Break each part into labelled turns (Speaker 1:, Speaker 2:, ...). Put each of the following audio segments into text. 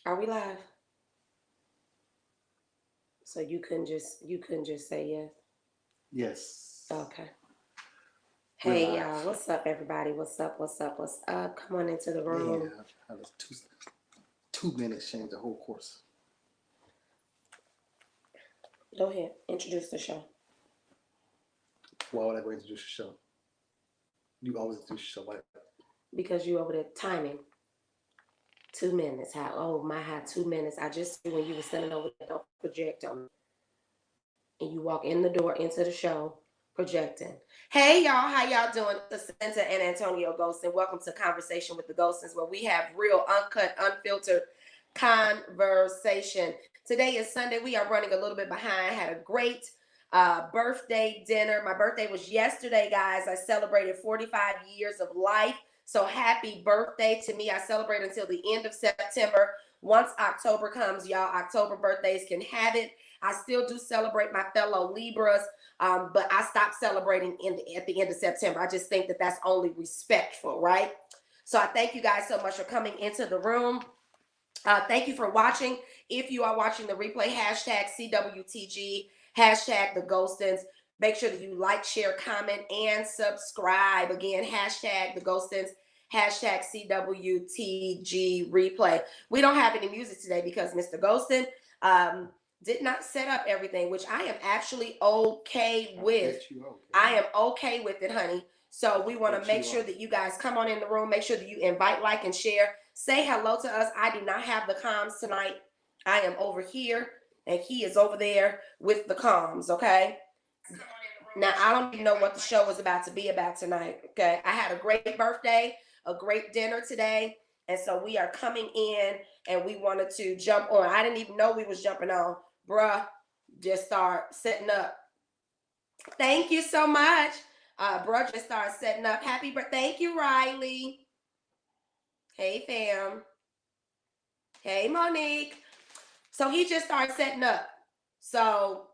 Speaker 1: Are we live? So you couldn't just say yes.
Speaker 2: Yes.
Speaker 1: Okay.
Speaker 2: We're
Speaker 1: Hey y'all,
Speaker 2: live.
Speaker 1: what's up everybody? What's up? What's up? What's up? Come on into the
Speaker 2: Man,
Speaker 1: room.
Speaker 2: I was 2 minutes changed the whole course.
Speaker 1: Go ahead. Introduce the show.
Speaker 2: Why would I go introduce the show? You always introduce the show. Like,
Speaker 1: Because you over there timing. 2 minutes. How my how 2 minutes. I just see when you were standing over there, don't project on me. And you walk in the door into the show projecting. Hey y'all, how y'all doing? Jacinta and Antonio Gholston. Welcome to Conversation with the Gholstons, where we have real, uncut, unfiltered conversation. Today is Sunday. We are running a little bit behind. Had a great birthday dinner. My birthday was yesterday, guys. I celebrated 45 years of life. So happy birthday to me. I celebrate until the end of September. Once October comes, y'all, October birthdays can have it. I still do celebrate my fellow Libras, but I stopped celebrating at the end of September. I just think that that's only respectful, right? So I thank you guys so much for coming into the room. Thank you for watching. If you are watching the replay, hashtag CWTG, hashtag the Gholstons. Make sure that you like, share, comment, and subscribe. Again, hashtag the Gholstons, hashtag CWTG replay. We don't have any music today because Mr. Gholston did not set up everything, which I am actually okay with. I am okay with it, honey. So we want to make sure that you guys come on in the room. Make sure that you invite, like, and share. Say hello to us. I do not have the comms tonight. I am over here, and he is over there with the comms, okay? Now, I don't even know what the show is about to be about tonight, okay? I had a great birthday, a great dinner today, and so we are coming in, and we wanted to jump on. I didn't even know we was jumping on. Bruh, just start setting up. Thank you so much. Bruh just started setting up. Happy birthday. Thank you, Riley. Hey, fam. Hey, Monique. So he just started setting up. So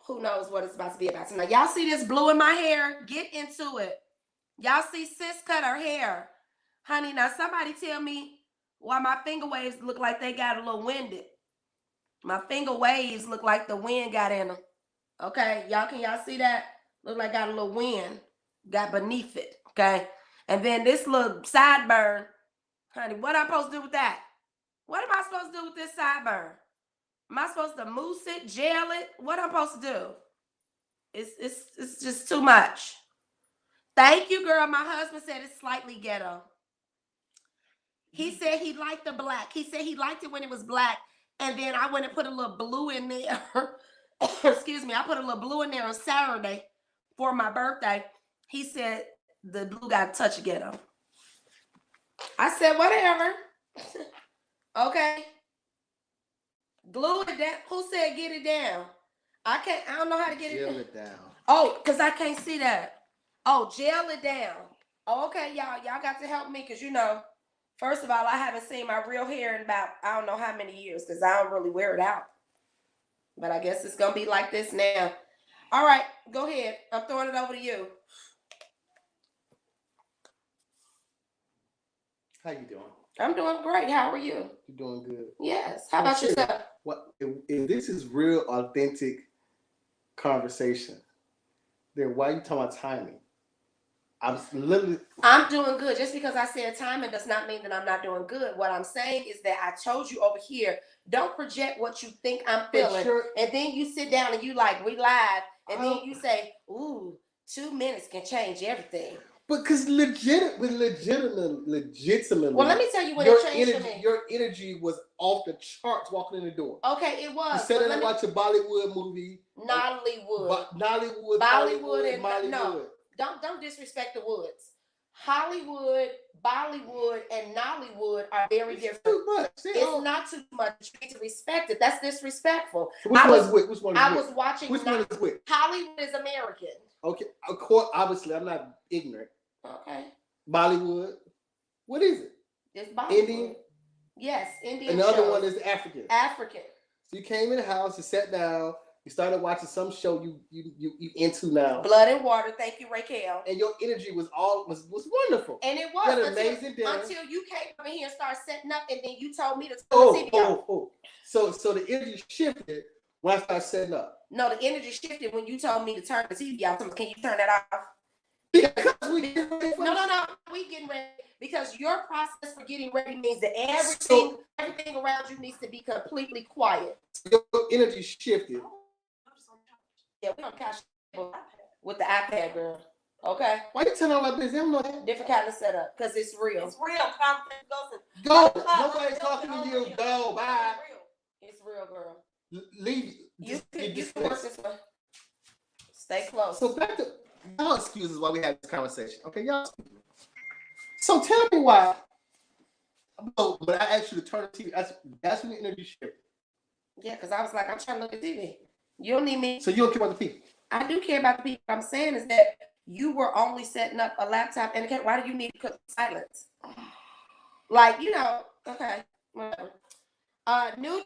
Speaker 1: who knows what it's about to be about tonight. Y'all see this blue in my hair? Get into it. Y'all see sis cut her hair. Honey, now somebody tell me why my finger waves look like they got a little winded. My finger waves look like the wind got in them. Okay, can y'all see that? Look like got a little wind got beneath it. Okay, and then this little sideburn, honey, what I'm supposed to do with that? What am I supposed to do with this sideburn? Am I supposed to mousse it, gel it? What I'm supposed to do? It's just too much. Thank you, girl. My husband said it's slightly ghetto. He said he liked the black. He said he liked it when it was black. And then I went and put a little blue in there. Excuse me. I put a little blue in there on Saturday for my birthday. He said the blue got a touch of ghetto. I said, whatever. Okay. Glue it down. Who said get it down? I don't know how to get it down.
Speaker 2: Gel it down.
Speaker 1: Oh, because I can't see that. Oh, gel it down. Oh, okay, y'all. Y'all got to help me because, first of all, I haven't seen my real hair in about, I don't know how many years because I don't really wear it out. But I guess it's going to be like this now. All right, go ahead. I'm throwing it over to you.
Speaker 2: How you doing?
Speaker 1: I'm doing great. How are you?
Speaker 2: You're doing good.
Speaker 1: Yes. How about yourself?
Speaker 2: What if this is real authentic conversation, then why are you talking about timing? I'm
Speaker 1: doing good. Just because I said timing does not mean that I'm not doing good. What I'm saying is that I told you over here, don't project what you think I'm feeling. And then you sit down and you like, we live. And then you say, ooh, 2 minutes can change everything.
Speaker 2: Because legitimately.
Speaker 1: Well, let me tell you what it changed for me.
Speaker 2: Your energy was off the charts walking in the door.
Speaker 1: Okay, it was.
Speaker 2: You sat down and watched a Bollywood movie.
Speaker 1: Nollywood.
Speaker 2: Bollywood and Mollywood.
Speaker 1: No, don't disrespect the woods. Hollywood, Bollywood, and Nollywood are very different.
Speaker 2: Too much.
Speaker 1: It's not too much. You need to respect it. That's disrespectful.
Speaker 2: So which one is which? Which one is
Speaker 1: I was watching.
Speaker 2: Which one is which?
Speaker 1: Hollywood is American.
Speaker 2: Okay, of course. Obviously, I'm not ignorant.
Speaker 1: Okay.
Speaker 2: Bollywood. What is it?
Speaker 1: It's Bollywood.
Speaker 2: Indian.
Speaker 1: Yes, Indian.
Speaker 2: And the other one is African.
Speaker 1: African.
Speaker 2: So you came in the house, you sat down, You started watching some show you into now.
Speaker 1: Blood and Water. Thank you, Raquel.
Speaker 2: And your energy was wonderful.
Speaker 1: And it was
Speaker 2: you had amazing
Speaker 1: until you came over here and started setting up, and then you told me to turn
Speaker 2: the
Speaker 1: TV off.
Speaker 2: So the energy shifted when I started setting up.
Speaker 1: No, the energy shifted when you told me to turn the TV off. Can you turn that off?
Speaker 2: Because we getting ready.
Speaker 1: No. We getting ready because your process for getting ready means that everything around you needs to be completely quiet.
Speaker 2: Your energy shifted.
Speaker 1: Yeah, we on couch with the iPad, girl. Okay.
Speaker 2: Why you telling all that business? I don't know that.
Speaker 1: Different kind of setup because it's real.
Speaker 3: It's real.
Speaker 2: Go. Nobody's talking to you. Go. Bye.
Speaker 1: It's real, girl.
Speaker 2: Leave.
Speaker 1: You can work this one. Stay close.
Speaker 2: So back to y'all excuses why we had this conversation. Okay, y'all. So tell me why. But I asked you to turn the TV. That's when the energy shifted.
Speaker 1: Yeah, because I was like, I'm trying to look at TV. You don't need me.
Speaker 2: So you don't care about the people.
Speaker 1: I do care about the people. What I'm saying is that you were only setting up a laptop and a camera. Why do you need to cook silence? Like, okay, whatever. I got a new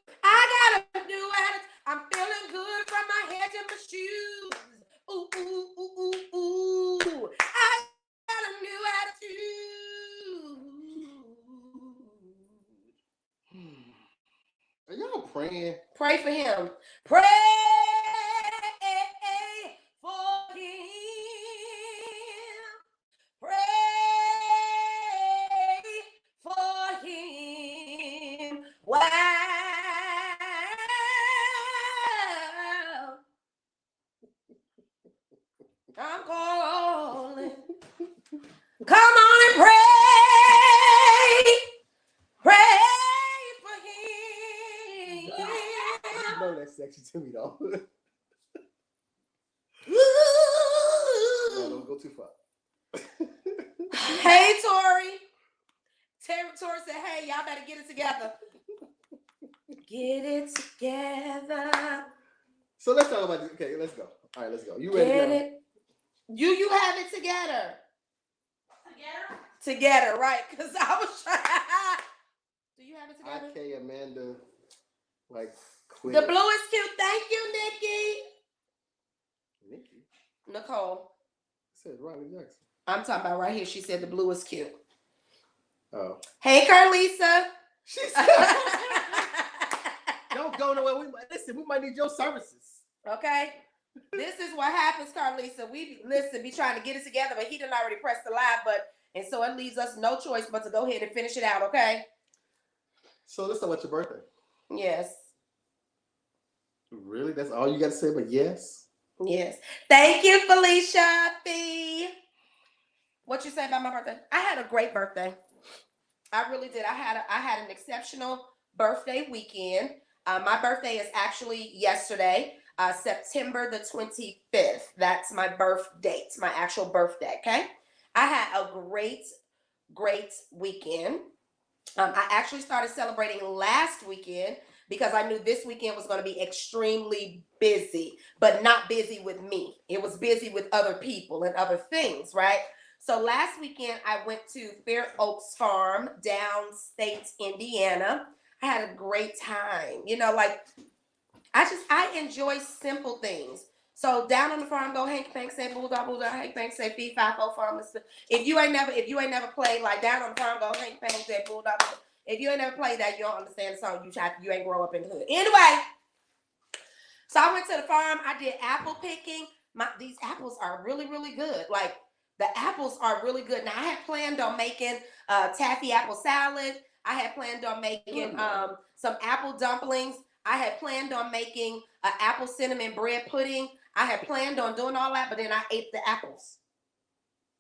Speaker 1: attitude. I'm feeling good from my head to my shoes. Ooh, ooh, ooh, ooh, ooh. I got a new attitude.
Speaker 2: Are y'all praying?
Speaker 1: Pray for him. Pray for him. Pray for him. Wow. I'm calling. Come on and pray. Pray for him.
Speaker 2: You know that's sexy to me though. No, don't go too far.
Speaker 1: Hey, Tori. Tori said, hey, y'all better get it together. Get it together.
Speaker 2: So let's talk about this. Okay, let's go. All right, let's go. You ready?
Speaker 1: Get it. You have it together. Together, right? Because I was trying. Do you have it together?
Speaker 2: Okay, Amanda. Like, quit.
Speaker 1: The blue is cute. Thank you,
Speaker 2: Nikki?
Speaker 1: Nicole.
Speaker 2: I said Riley Jackson.
Speaker 1: I'm talking about right here. She said the blue is cute.
Speaker 2: Oh.
Speaker 1: Hey, Carlisa.
Speaker 2: She said, don't go nowhere. We might need your services.
Speaker 1: Okay. This is what happens, Carlisa. We be trying to get it together, but he done already pressed the live button. And so it leaves us no choice but to go ahead and finish it out, okay?
Speaker 2: So let's talk about your birthday.
Speaker 1: Yes.
Speaker 2: Really? That's all you got to say, but yes?
Speaker 1: Yes. Thank you, Felicia B. What you say about my birthday? I had a great birthday. I really did. I had an exceptional birthday weekend. My birthday is actually yesterday, September the 25th. That's my birth date, my actual birthday, okay? I had a great weekend. I actually started celebrating last weekend because I knew this weekend was going to be extremely busy, but not busy with me. It was busy with other people and other things, right? So last weekend, I went to Fair Oaks Farm, downstate Indiana. I had a great time. I enjoy simple things. So down on the farm, go Hank Pank say boo da, Hank Pank say fee fi fo farm. If you ain't never played like down on the farm, go Hank Pank say boo da. If you ain't never played that, you don't understand the song. You ain't grow up in the hood. Anyway, so I went to the farm. I did apple picking. These apples are really, really good. Like the apples are really good. Now I had planned on making taffy apple salad. I had planned on making some apple dumplings. I had planned on making an apple cinnamon bread pudding. I had planned on doing all that, but then I ate the apples.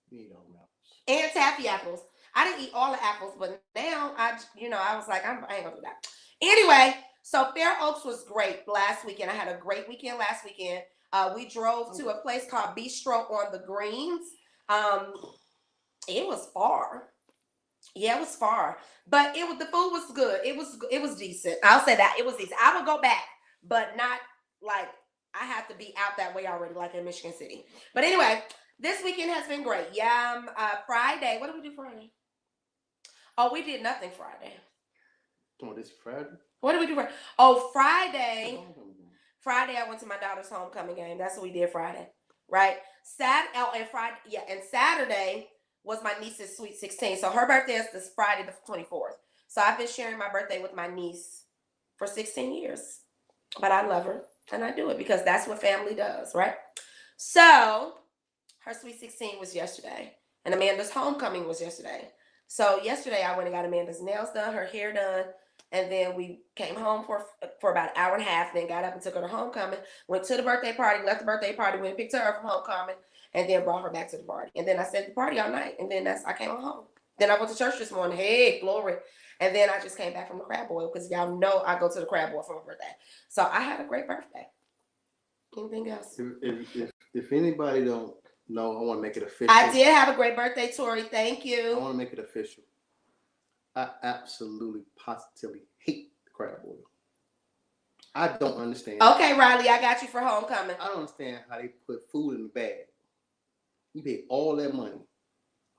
Speaker 2: You eat all apples.
Speaker 1: And taffy apples. I didn't eat all the apples, but now I was like, I ain't gonna do that. Anyway, so Fair Oaks was great last weekend. I had a great weekend last weekend. We drove to a place called Bistro on the Greens. It was far. Yeah, it was far, but the food was good. It was decent. I'll say that it was decent. I would go back, but not like I have to be out that way already, like in Michigan City. But anyway, this weekend has been great. Yeah, Friday. What did we do Friday? Oh, we did nothing Friday.
Speaker 2: Oh, this Friday?
Speaker 1: What did we do Friday? Oh, Friday. Friday, I went to my daughter's homecoming game. That's what we did Friday, right? And Friday, yeah, and Saturday was my niece's sweet 16. So her birthday is this Friday, the 24th. So I've been sharing my birthday with my niece for 16 years. But I love her and I do it because that's what family does, right? So her sweet 16 was yesterday, and Amanda's homecoming was yesterday. So yesterday I went and got Amanda's nails done, her hair done, and then we came home for about an hour and a half. Then got up and took her to homecoming. Went to the birthday party, left the birthday party, went and picked her up from homecoming, and then brought her back to the party. And then I stayed at the party all night, and then I came home. Then I went to church this morning. Hey, glory! And then I just came back from the crab boil because y'all know I go to the crab boil for my birthday. So I had a great birthday. Anything else?
Speaker 2: If anybody don't know, I want to make it official.
Speaker 1: I did have a great birthday, Tori. Thank you.
Speaker 2: I want to make it official. I absolutely, positively hate the crab boil. I don't understand.
Speaker 1: Okay, Riley, I got you for homecoming.
Speaker 2: I don't understand how they put food in the bag. You pay all that money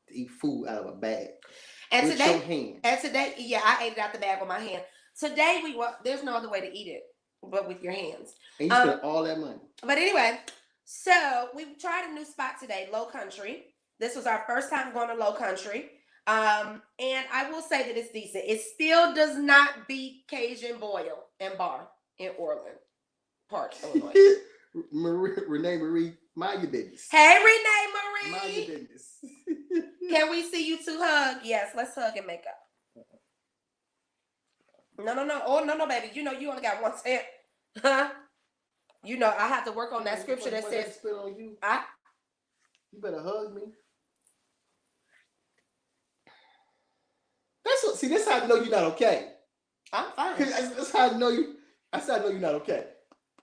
Speaker 2: to eat food out of a bag.
Speaker 1: And
Speaker 2: with
Speaker 1: today,
Speaker 2: your hand.
Speaker 1: and today, yeah, I ate it out the bag with my hand. Today there's no other way to eat it but with your hands.
Speaker 2: And you spend all that money.
Speaker 1: But anyway, so we tried a new spot today, Low Country. This was our first time going to Low Country. And I will say that it's decent. It still does not beat Cajun Boil and Bar in Orland Park, Illinois.
Speaker 2: Renee Marie, mind your business.
Speaker 1: Hey, Renee Marie.
Speaker 2: Mind your business.
Speaker 1: Can we see you two hug? Yes, let's hug and make up. No. Oh, no, baby. You know you only got one cent. Huh? You know, I have to work on that scripture that says,
Speaker 2: on you. You better hug me. That's how I know you're not okay.
Speaker 1: I'm fine.
Speaker 2: That's how I know you. That's how I know you're not okay.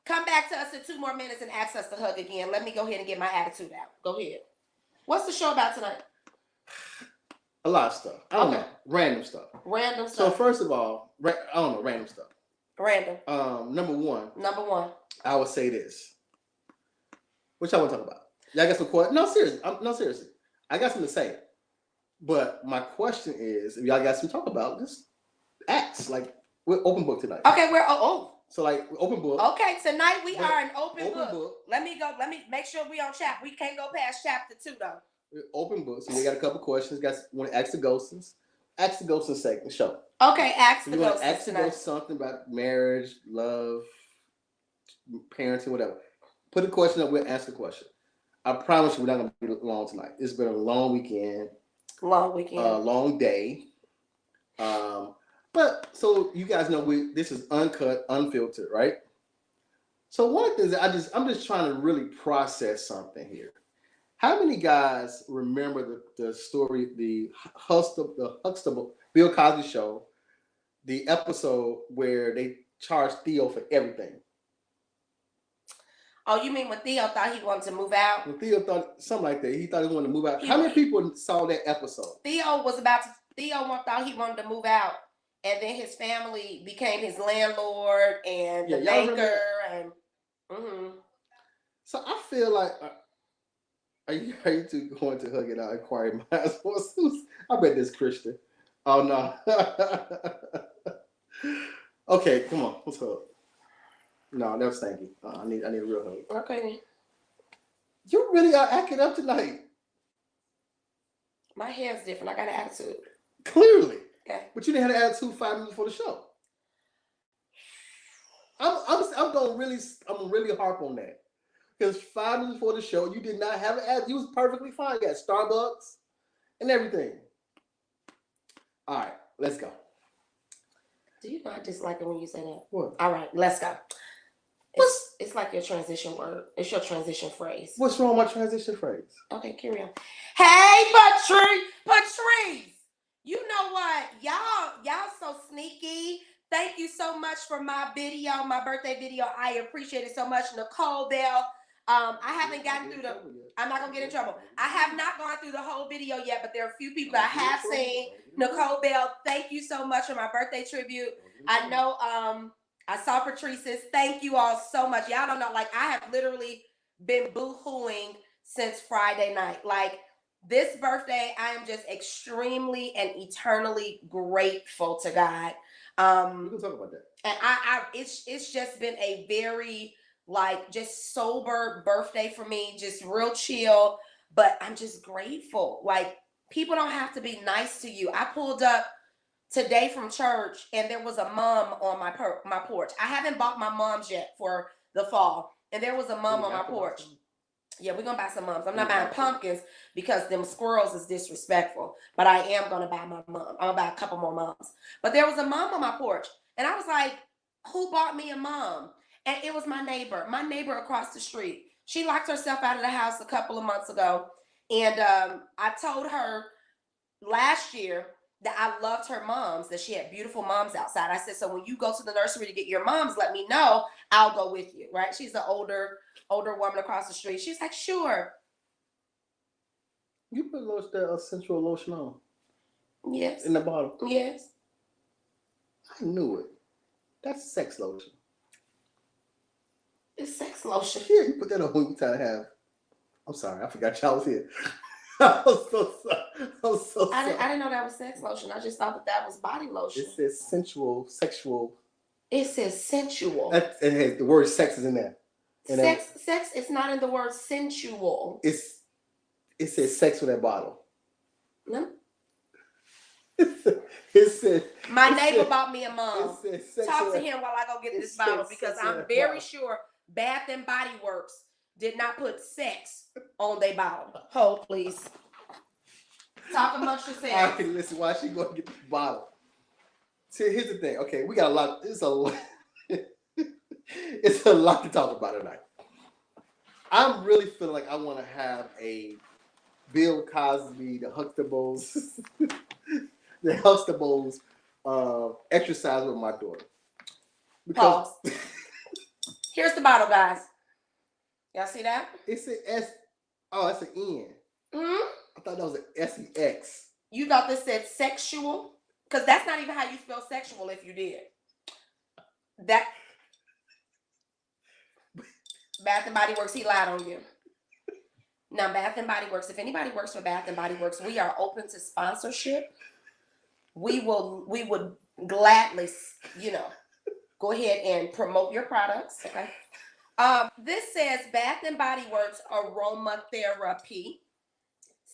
Speaker 1: Come back to us in 2 more minutes and ask us to hug again. Let me go ahead and get my attitude out. Go ahead. What's the show about tonight?
Speaker 2: A lot of stuff. I don't know. Random stuff.
Speaker 1: Random stuff.
Speaker 2: So first of all, I don't know, random stuff.
Speaker 1: Random.
Speaker 2: Number one.
Speaker 1: I
Speaker 2: would say this. What y'all want to talk about? Y'all got some questions? No, seriously. I got something to say. But my question is, if y'all got something to talk about, just ask. Like, we're open book tonight.
Speaker 1: Okay, we're
Speaker 2: So like open book.
Speaker 1: Okay, tonight we are an open book. Let me make sure we on chapter. We can't go past chapter 2 though.
Speaker 2: We're open book. So we got a couple questions. Guys want to ask the Ghostons. Ask the Ghostons segment show.
Speaker 1: Okay, ask the Ghostons.
Speaker 2: Ask the Ghostons something about marriage, love, parenting, whatever. Put a question up, we'll ask the question. I promise you we're not gonna be long tonight. It's been a long weekend. Long day. But so you guys know this is uncut, unfiltered, right? So one of the things I'm just trying to really process something here. How many guys remember the story, the Huxtable Bill Cosby show, the episode where they charged Theo for everything?
Speaker 1: Oh, you mean when Theo thought he wanted to move out?
Speaker 2: When Theo thought something like that, he thought he wanted to move out. How many people saw that episode?
Speaker 1: Theo thought he wanted to move out, and then his family became his landlord and the banker, and
Speaker 2: So I feel like, are you two going to hug it out and quiet minds? I bet this Christian. Oh no. Okay, come on, let's hug. No, that was thank you. I need a real hug.
Speaker 1: Okay.
Speaker 2: You really are acting up tonight.
Speaker 1: My hair's different. I got an attitude.
Speaker 2: Clearly.
Speaker 1: Okay.
Speaker 2: But you didn't have an attitude 5 minutes before the show. I'm gonna really harp on that. Because 5 minutes before the show, you did not have an attitude. You was perfectly fine. You had Starbucks and everything. All right, let's go.
Speaker 1: Do you know I dislike it when you say that?
Speaker 2: What?
Speaker 1: All right, let's go. It's like your transition word. It's your transition phrase.
Speaker 2: What's wrong with my transition phrase?
Speaker 1: Okay, carry on. Hey, Patrice. You know what? Y'all so sneaky. Thank you so much for my birthday video. I appreciate it so much. Nicole Bell. I haven't gotten through I'm not gonna get in trouble. I have not gone through the whole video yet, but there are a few people I have seen. Nicole Bell, thank you so much for my birthday tribute. I know I saw Patrice's. Thank you all so much. Y'all don't know, like, I have literally been boo-hooing since Friday night. Like, this birthday, I am just extremely and eternally grateful to God.
Speaker 2: We can talk about that.
Speaker 1: And it's just been a very like just sober birthday for me, just real chill. But I'm just grateful. Like people don't have to be nice to you. I pulled up today from church and there was a mom on my porch. I haven't bought my mom's yet for the fall, and there was a mom on my porch. Yeah, we're gonna buy some mums. I'm not buying pumpkins because them squirrels is disrespectful. But I am gonna buy my mom. I'm gonna buy a couple more mums. But there was a mom on my porch, and I was like, "Who bought me a mom?" And it was my neighbor across the street. She locked herself out of the house a couple of months ago, and I told her last year that I loved her moms, that she had beautiful moms outside. I said, so when you go to the nursery to get your moms, let me know. I'll go with you, right? She's the older woman across the street. She's like, sure.
Speaker 2: You put that sensual lotion on?
Speaker 1: Yes.
Speaker 2: In the bottle?
Speaker 1: Yes.
Speaker 2: I knew it. That's sex lotion.
Speaker 1: It's sex lotion.
Speaker 2: Yeah, you put that on when you try to have. I'm sorry, I forgot y'all was here. I'm so sorry.
Speaker 1: I didn't know that was sex lotion. I just thought that was body lotion.
Speaker 2: It says sensual, sexual.
Speaker 1: It says sensual.
Speaker 2: It has the word sex is in there.
Speaker 1: Sex is not in the word sensual.
Speaker 2: It says sex with that bottle.
Speaker 1: No.
Speaker 2: It said.
Speaker 1: My neighbor bought me a mom.
Speaker 2: Talk
Speaker 1: to him while I go get this bottle, because I'm very sure Bath and Body Works did not put sex on their bottle. Hold, please. Talk amongst yourselves.
Speaker 2: I can listen while she go get the bottle. See, here's the thing. Okay, we got a lot. It's a lot. It's a lot to talk about tonight. I'm really feeling like I want to have a Bill Cosby, the Huxtables, the Huxtables exercise with my daughter.
Speaker 1: Because pause. Here's the bottle, guys. Y'all see that?
Speaker 2: It's an S. Oh, it's an N.
Speaker 1: Mm-hmm.
Speaker 2: I thought that was an S-E-X.
Speaker 1: You thought this said sexual? Because that's not even how you spell sexual if you did. That Bath and Body Works, he lied on you. Now, Bath and Body Works, if anybody works for Bath and Body Works, we are open to sponsorship. We would gladly, go ahead and promote your products. Okay. This says Bath and Body Works aromatherapy.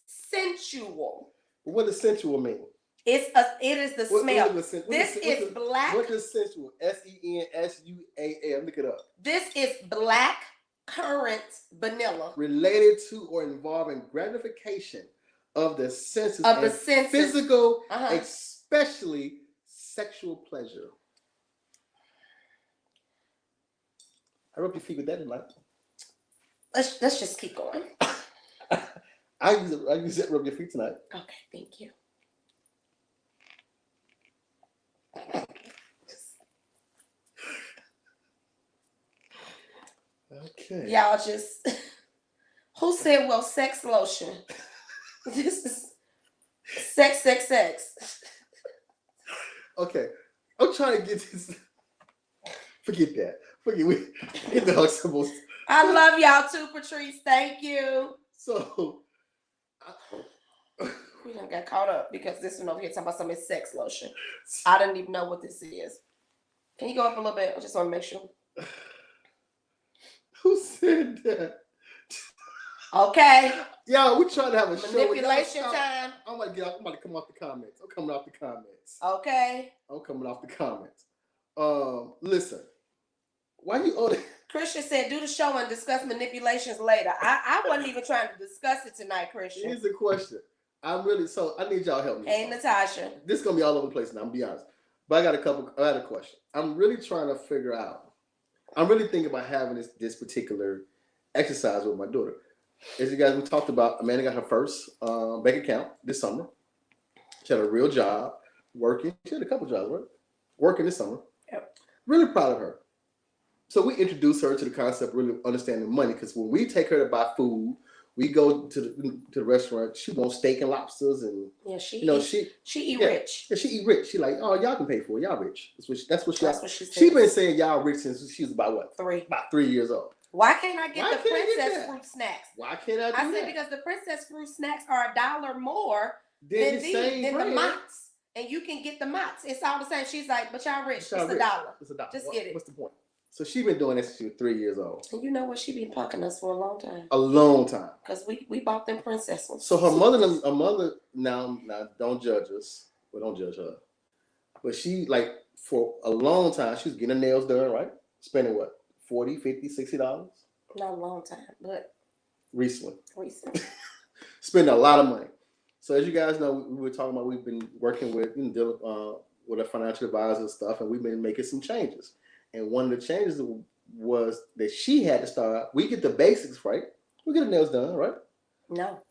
Speaker 1: Sensual.
Speaker 2: What does sensual mean?
Speaker 1: It is the smell. This is black.
Speaker 2: What is sensual? SENSUAL. Look it up.
Speaker 1: This is black currant vanilla.
Speaker 2: Related to or involving gratification of the senses. Physical, especially sexual pleasure. I rubbed your feet with that tonight.
Speaker 1: Let's just keep going.
Speaker 2: I use it rub your feet tonight.
Speaker 1: Okay, thank you.
Speaker 2: Okay.
Speaker 1: Y'all just who said well sex lotion? This is sex.
Speaker 2: Okay. I'm trying to get this. Forget that. Get the Huxtables.
Speaker 1: I love y'all too, Patrice. Thank you.
Speaker 2: So
Speaker 1: we done got caught up because this one over here talking about some sex lotion. I didn't even know what this is. Can you go up a little bit? I just want to make sure.
Speaker 2: Who said that?
Speaker 1: Okay.
Speaker 2: Yeah, we're trying to have a
Speaker 1: manipulation time.
Speaker 2: I'm about to come off the comments. I'm coming off the comments.
Speaker 1: Okay.
Speaker 2: I'm coming off the comments. Listen. Why you on it?
Speaker 1: Christian said, do the show and discuss manipulations later. I wasn't even trying to discuss it tonight, Christian.
Speaker 2: Here's the question. I need y'all help me.
Speaker 1: Hey, Natasha.
Speaker 2: This is going to be all over the place now, I'm going to be honest. But I had a question. I'm really trying to figure out. I'm really thinking about having this particular exercise with my daughter. As you guys, we talked about, Amanda got her first bank account this summer. She had a real job, working. She had a couple jobs, right? Working this summer.
Speaker 1: Yep.
Speaker 2: Really proud of her. So we introduced her to the concept of really understanding money, because when we take her to buy food, we go to the restaurant. She wants steak and lobsters, and
Speaker 1: she eat rich.
Speaker 2: Yeah, she eat rich. She like, oh, y'all can pay for it. Y'all rich. That's what she said.
Speaker 1: She
Speaker 2: been saying y'all rich since she was about what?
Speaker 1: 3.
Speaker 2: About 3 years old.
Speaker 1: Why can't I get the princess fruit snacks?
Speaker 2: Why can't I do that?
Speaker 1: I said because the princess fruit snacks are $1 more than the Mott's. And you can get the Mott's. It's all the same. She's like, but y'all rich. It's $1.
Speaker 2: It's $1.
Speaker 1: Just get it.
Speaker 2: What's the point? So she been doing this since she was 3 years old.
Speaker 1: And you know what? She been punking us for a long time.
Speaker 2: A long time.
Speaker 1: Because we bought them princess ones.
Speaker 2: So her mother now don't judge us. Well, don't judge her. But she, like, for a long time, she was getting her nails done, right? Spending what? $40, $50, $60?
Speaker 1: Not a long time, but
Speaker 2: recently.
Speaker 1: Spending
Speaker 2: a lot of money. So as you guys know, we were talking about, we've been working with with a financial advisor and stuff, and we've been making some changes. And one of the changes was that she had to start. We get the basics, right? We get the nails done, right?
Speaker 1: No,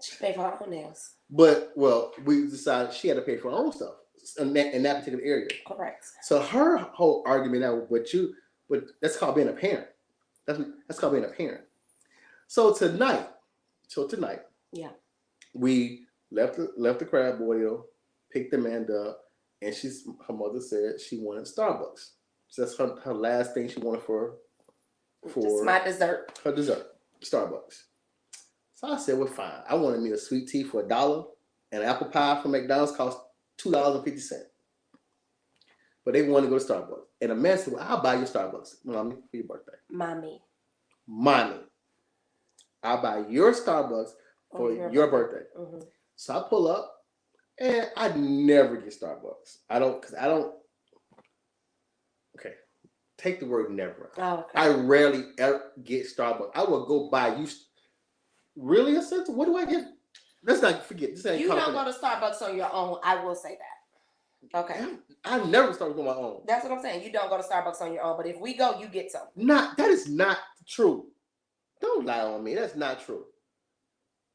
Speaker 1: she paid for her own nails.
Speaker 2: But we decided she had to pay for her own stuff in that particular area.
Speaker 1: Correct.
Speaker 2: So her whole argument now, but that's called being a parent. That's called being a parent. So tonight,
Speaker 1: yeah,
Speaker 2: we left the crab boil, picked Amanda up, and her mother said she wanted Starbucks. So that's her last thing she wanted for
Speaker 1: just my dessert.
Speaker 2: Her dessert, Starbucks. So I said, well, fine. I wanted me a sweet tea for $1, and an apple pie from McDonald's cost $2.50. But they wanted to go to Starbucks. And Amanda said, well, I'll buy you Starbucks, Mommy, for your birthday.
Speaker 1: Mommy.
Speaker 2: I'll buy your Starbucks for your birthday. Mm-hmm. So I pull up, and I never get Starbucks. I don't. Okay, take the word never.
Speaker 1: Oh, okay.
Speaker 2: I rarely ever get Starbucks. I will go buy you. Really, a sense? What do I get? Let's not forget. This ain't
Speaker 1: you don't go to Starbucks on your own. I will say that. Okay.
Speaker 2: I never start on my own.
Speaker 1: That's what I'm saying. You don't go to Starbucks on your own, but if we go, you get some.
Speaker 2: That is not true. Don't lie on me. That's not true.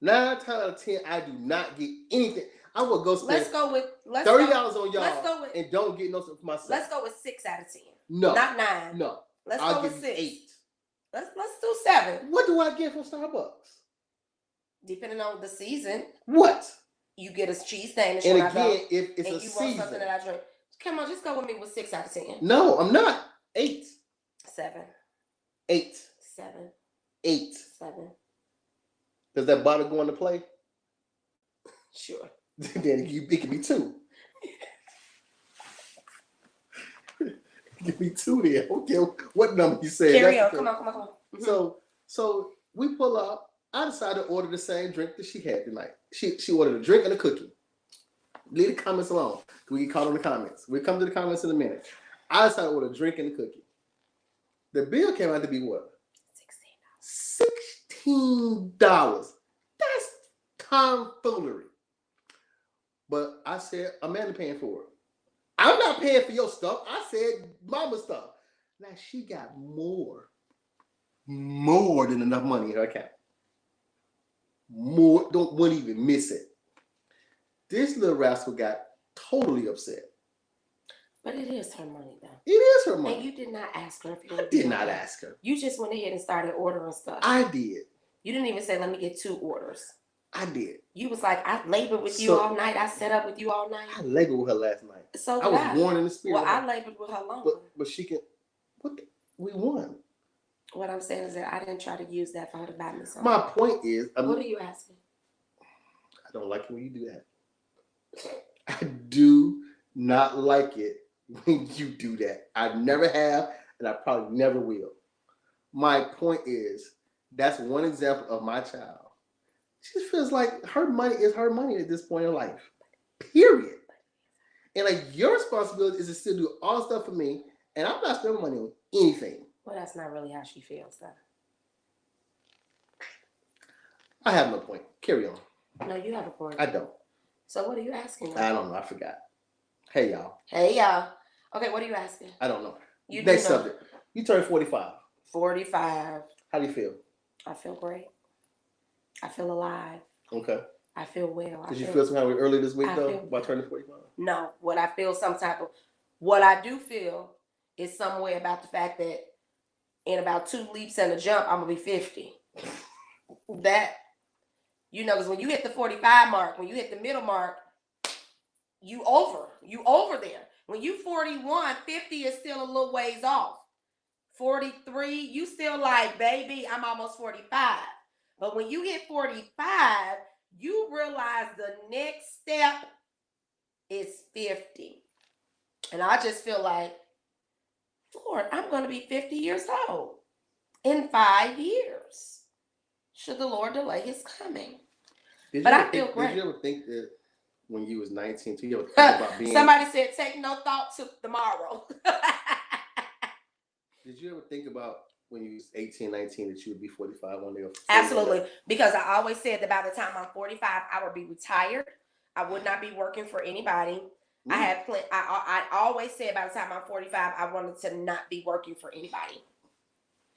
Speaker 2: 9 times out of 10, I do not get anything. I will go spend $30 on y'all and don't get no stuff for myself.
Speaker 1: Let's go with 6 out of 10.
Speaker 2: No.
Speaker 1: Not 9.
Speaker 2: No.
Speaker 1: I'll go with 6.
Speaker 2: 8.
Speaker 1: Let's do 7.
Speaker 2: What do I get from Starbucks?
Speaker 1: Depending on the season.
Speaker 2: What?
Speaker 1: You get a cheese sandwich.
Speaker 2: And again, if it's
Speaker 1: and
Speaker 2: a
Speaker 1: you
Speaker 2: season.
Speaker 1: want something that I drink. Come on, just go with me with 6 out of 10.
Speaker 2: No, I'm not. 8.
Speaker 1: 7.
Speaker 2: 8.
Speaker 1: 7.
Speaker 2: 8.
Speaker 1: 7.
Speaker 2: Does that bottle go into play?
Speaker 1: Sure.
Speaker 2: Then it can be 2. Give me 2 there. Okay, what number you said?
Speaker 1: Carry on. Come on.
Speaker 2: Mm-hmm. So we pull up. I decided to order the same drink that she had tonight. She ordered a drink and a cookie. Leave the comments alone. We get caught on the comments. We'll come to the comments in a minute. I decided to order a drink and a cookie. The bill came out to be what? $16. That's tomfoolery. But I said, Amanda paying for it. I'm not paying for your stuff. I said mama stuff. Now she got more than enough money in her account. Wouldn't even miss it. This little rascal got totally upset.
Speaker 1: But it is her money, though.
Speaker 2: It is her money.
Speaker 1: And you did not ask her.
Speaker 2: I did not ask her.
Speaker 1: You just went ahead and started ordering stuff.
Speaker 2: I did.
Speaker 1: You didn't even say, let me get 2 orders.
Speaker 2: I did.
Speaker 1: You was like, I labored with you all night. I sat up with you all night.
Speaker 2: I labored with her last night.
Speaker 1: So
Speaker 2: I was warned in the spirit.
Speaker 1: Well, I labored with her longer.
Speaker 2: But she can. We won.
Speaker 1: What I'm saying is that I didn't try to use that for her to buy me something.
Speaker 2: My point is,
Speaker 1: what are you asking?
Speaker 2: I don't like it when you do that. I do not like it when you do that. I never have, and I probably never will. My point is, that's one example of my child. She feels like her money is her money at this point in life. Period. And like your responsibility is to still do all stuff for me, and I'm not spending money on anything.
Speaker 1: Well, that's not really how she feels, though.
Speaker 2: I have no point. Carry on.
Speaker 1: No, you have a point.
Speaker 2: I don't.
Speaker 1: So what are you asking?
Speaker 2: I don't know. I forgot. Hey, y'all.
Speaker 1: Okay, what are you asking?
Speaker 2: I don't know. Next subject. You turned 45.
Speaker 1: 45.
Speaker 2: How do you feel?
Speaker 1: I feel great. I feel alive.
Speaker 2: Okay.
Speaker 1: I feel well.
Speaker 2: Did you feel some kind of way early this week, though, about turning 45?
Speaker 1: No. What I do feel is some way about the fact that in about 2 leaps and a jump, I'm going to be 50. That, because when you hit the 45 mark, when you hit the middle mark, you over there. When you 41, 50 is still a little ways off. 43, you still like, baby, I'm almost 45. But when you hit 45, you realize the next step is 50. And I just feel like Lord, I'm going to be 50 years old in 5 years. Should the Lord delay his coming. But I feel
Speaker 2: Did
Speaker 1: great.
Speaker 2: you ever think that when you was 19, did you ever think about being?
Speaker 1: Somebody said, take no thought to tomorrow.
Speaker 2: Did you ever think about when you was 18, 19 that you would be 45 one day?
Speaker 1: Absolutely. Because I always said that by the time I'm 45, I would be retired. I would not be working for anybody. I had I always said by the time I'm 45, I wanted to not be working for anybody.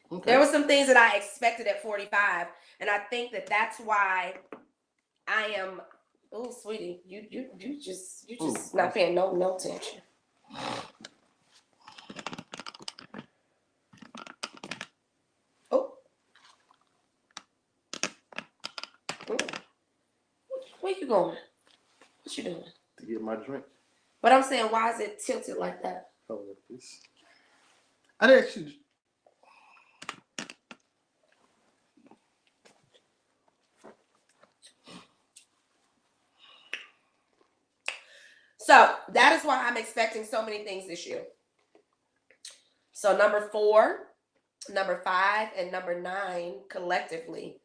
Speaker 1: Okay. There were some things that I expected at 45, and I think that that's why I am. Oh, sweetie, you just not paying no attention. Oh, where you going? What you doing?
Speaker 2: To get my drink.
Speaker 1: But I'm saying, why is it tilted like that?
Speaker 2: Oh, like this. I didn't actually.
Speaker 1: So that is why I'm expecting so many things this year. So number 4, number 5, and number 9 collectively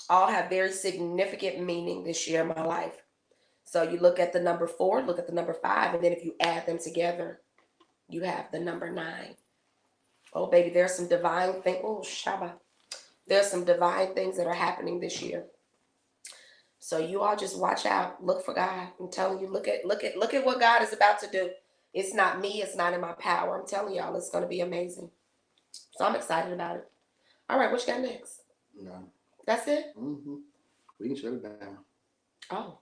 Speaker 1: all have very significant meaning this year in my life. So you look at the number 4, look at the number 5, and then if you add them together, you have the number 9. Oh, baby, there's some divine things. Oh, Shabba. There's some divine things that are happening this year. So you all just watch out. Look for God. I'm telling you, look at what God is about to do. It's not me. It's not in my power. I'm telling y'all, it's going to be amazing. So I'm excited about it. All right, what you got next?
Speaker 2: No.
Speaker 1: That's it?
Speaker 2: Mm-hmm. We can shut it down.
Speaker 1: Oh.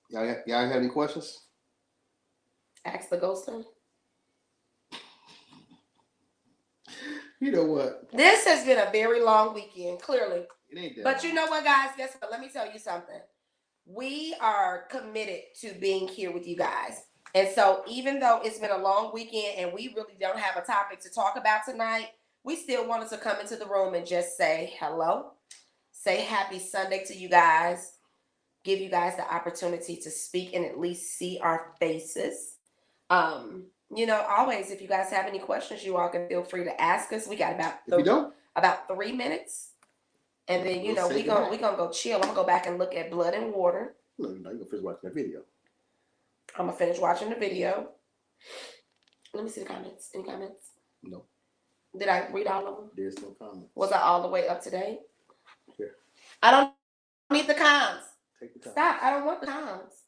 Speaker 2: Y'all have any questions?
Speaker 1: Ask the Gholston.
Speaker 2: You know what?
Speaker 1: This has been a very long weekend, clearly.
Speaker 2: It ain't that
Speaker 1: but
Speaker 2: long.
Speaker 1: You know what, guys? Guess what? Let me tell you something. We are committed to being here with you guys. And so even though it's been a long weekend and we really don't have a topic to talk about tonight, we still wanted to come into the room and just say hello, say happy Sunday to you guys, give you guys the opportunity to speak and at least see our faces. Always, if you guys have any questions, you all can feel free to ask us. We got about 3 minutes. And then, we're gonna go chill. I'm gonna go back and look at Blood and Water.
Speaker 2: No, you're gonna finish watching that video.
Speaker 1: I'm gonna finish watching the video. Let me see the comments. Any comments?
Speaker 2: No.
Speaker 1: Did I read all of them?
Speaker 2: There's no comments.
Speaker 1: Was I all the way up to date?
Speaker 2: Yeah.
Speaker 1: I don't need the cons.
Speaker 2: Take the time.
Speaker 1: Stop. I don't want the cons.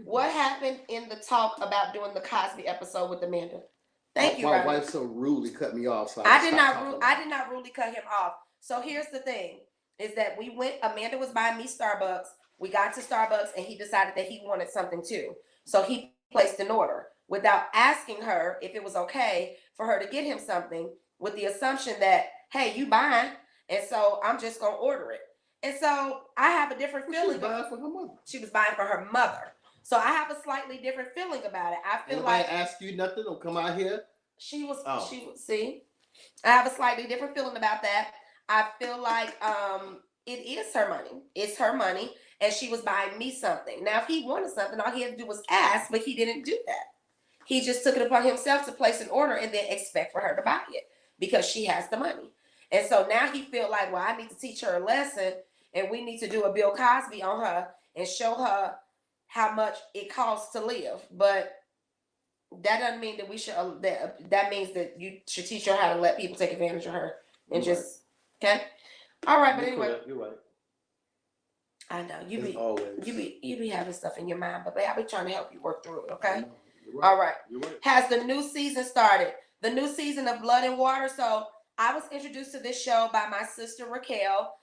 Speaker 1: What happened in the talk about doing the Cosby episode with Amanda? Thank you,
Speaker 2: My wife so rudely cut me off. So
Speaker 1: I did not rudely cut him off. So here's the thing: is that Amanda was buying me Starbucks. We got to Starbucks, and he decided that he wanted something too. So he placed an order without asking her if it was okay for her to get him something, with the assumption that, hey, you buying, and so I'm just gonna order it. And so I have a different feeling.
Speaker 2: She was buying for her mother.
Speaker 1: She was buying for her mother. So I have a slightly different feeling about it. I feel like
Speaker 2: ask you nothing, don't come out here.
Speaker 1: She was see. I have a slightly different feeling about that. I feel like it is her money. It's her money, and she was buying me something. Now, if he wanted something, all he had to do was ask, but he didn't do that. He just took it upon himself to place an order and then expect for her to buy it because she has the money. And so now he feel like, well, I need to teach her a lesson, and we need to do a Bill Cosby on her and show her how much it costs to live. But that doesn't mean that we should. That means that you should teach her how to let people take advantage of her and just okay. All right, but anyway,
Speaker 2: you're right.
Speaker 1: I know you be having stuff in your mind, but I'll be trying to help you work through it. Okay.
Speaker 2: You're right.
Speaker 1: All right.
Speaker 2: You're right.
Speaker 1: Has the new season started? The new season of Blood and Water. So I was introduced to this show by my sister Raquel.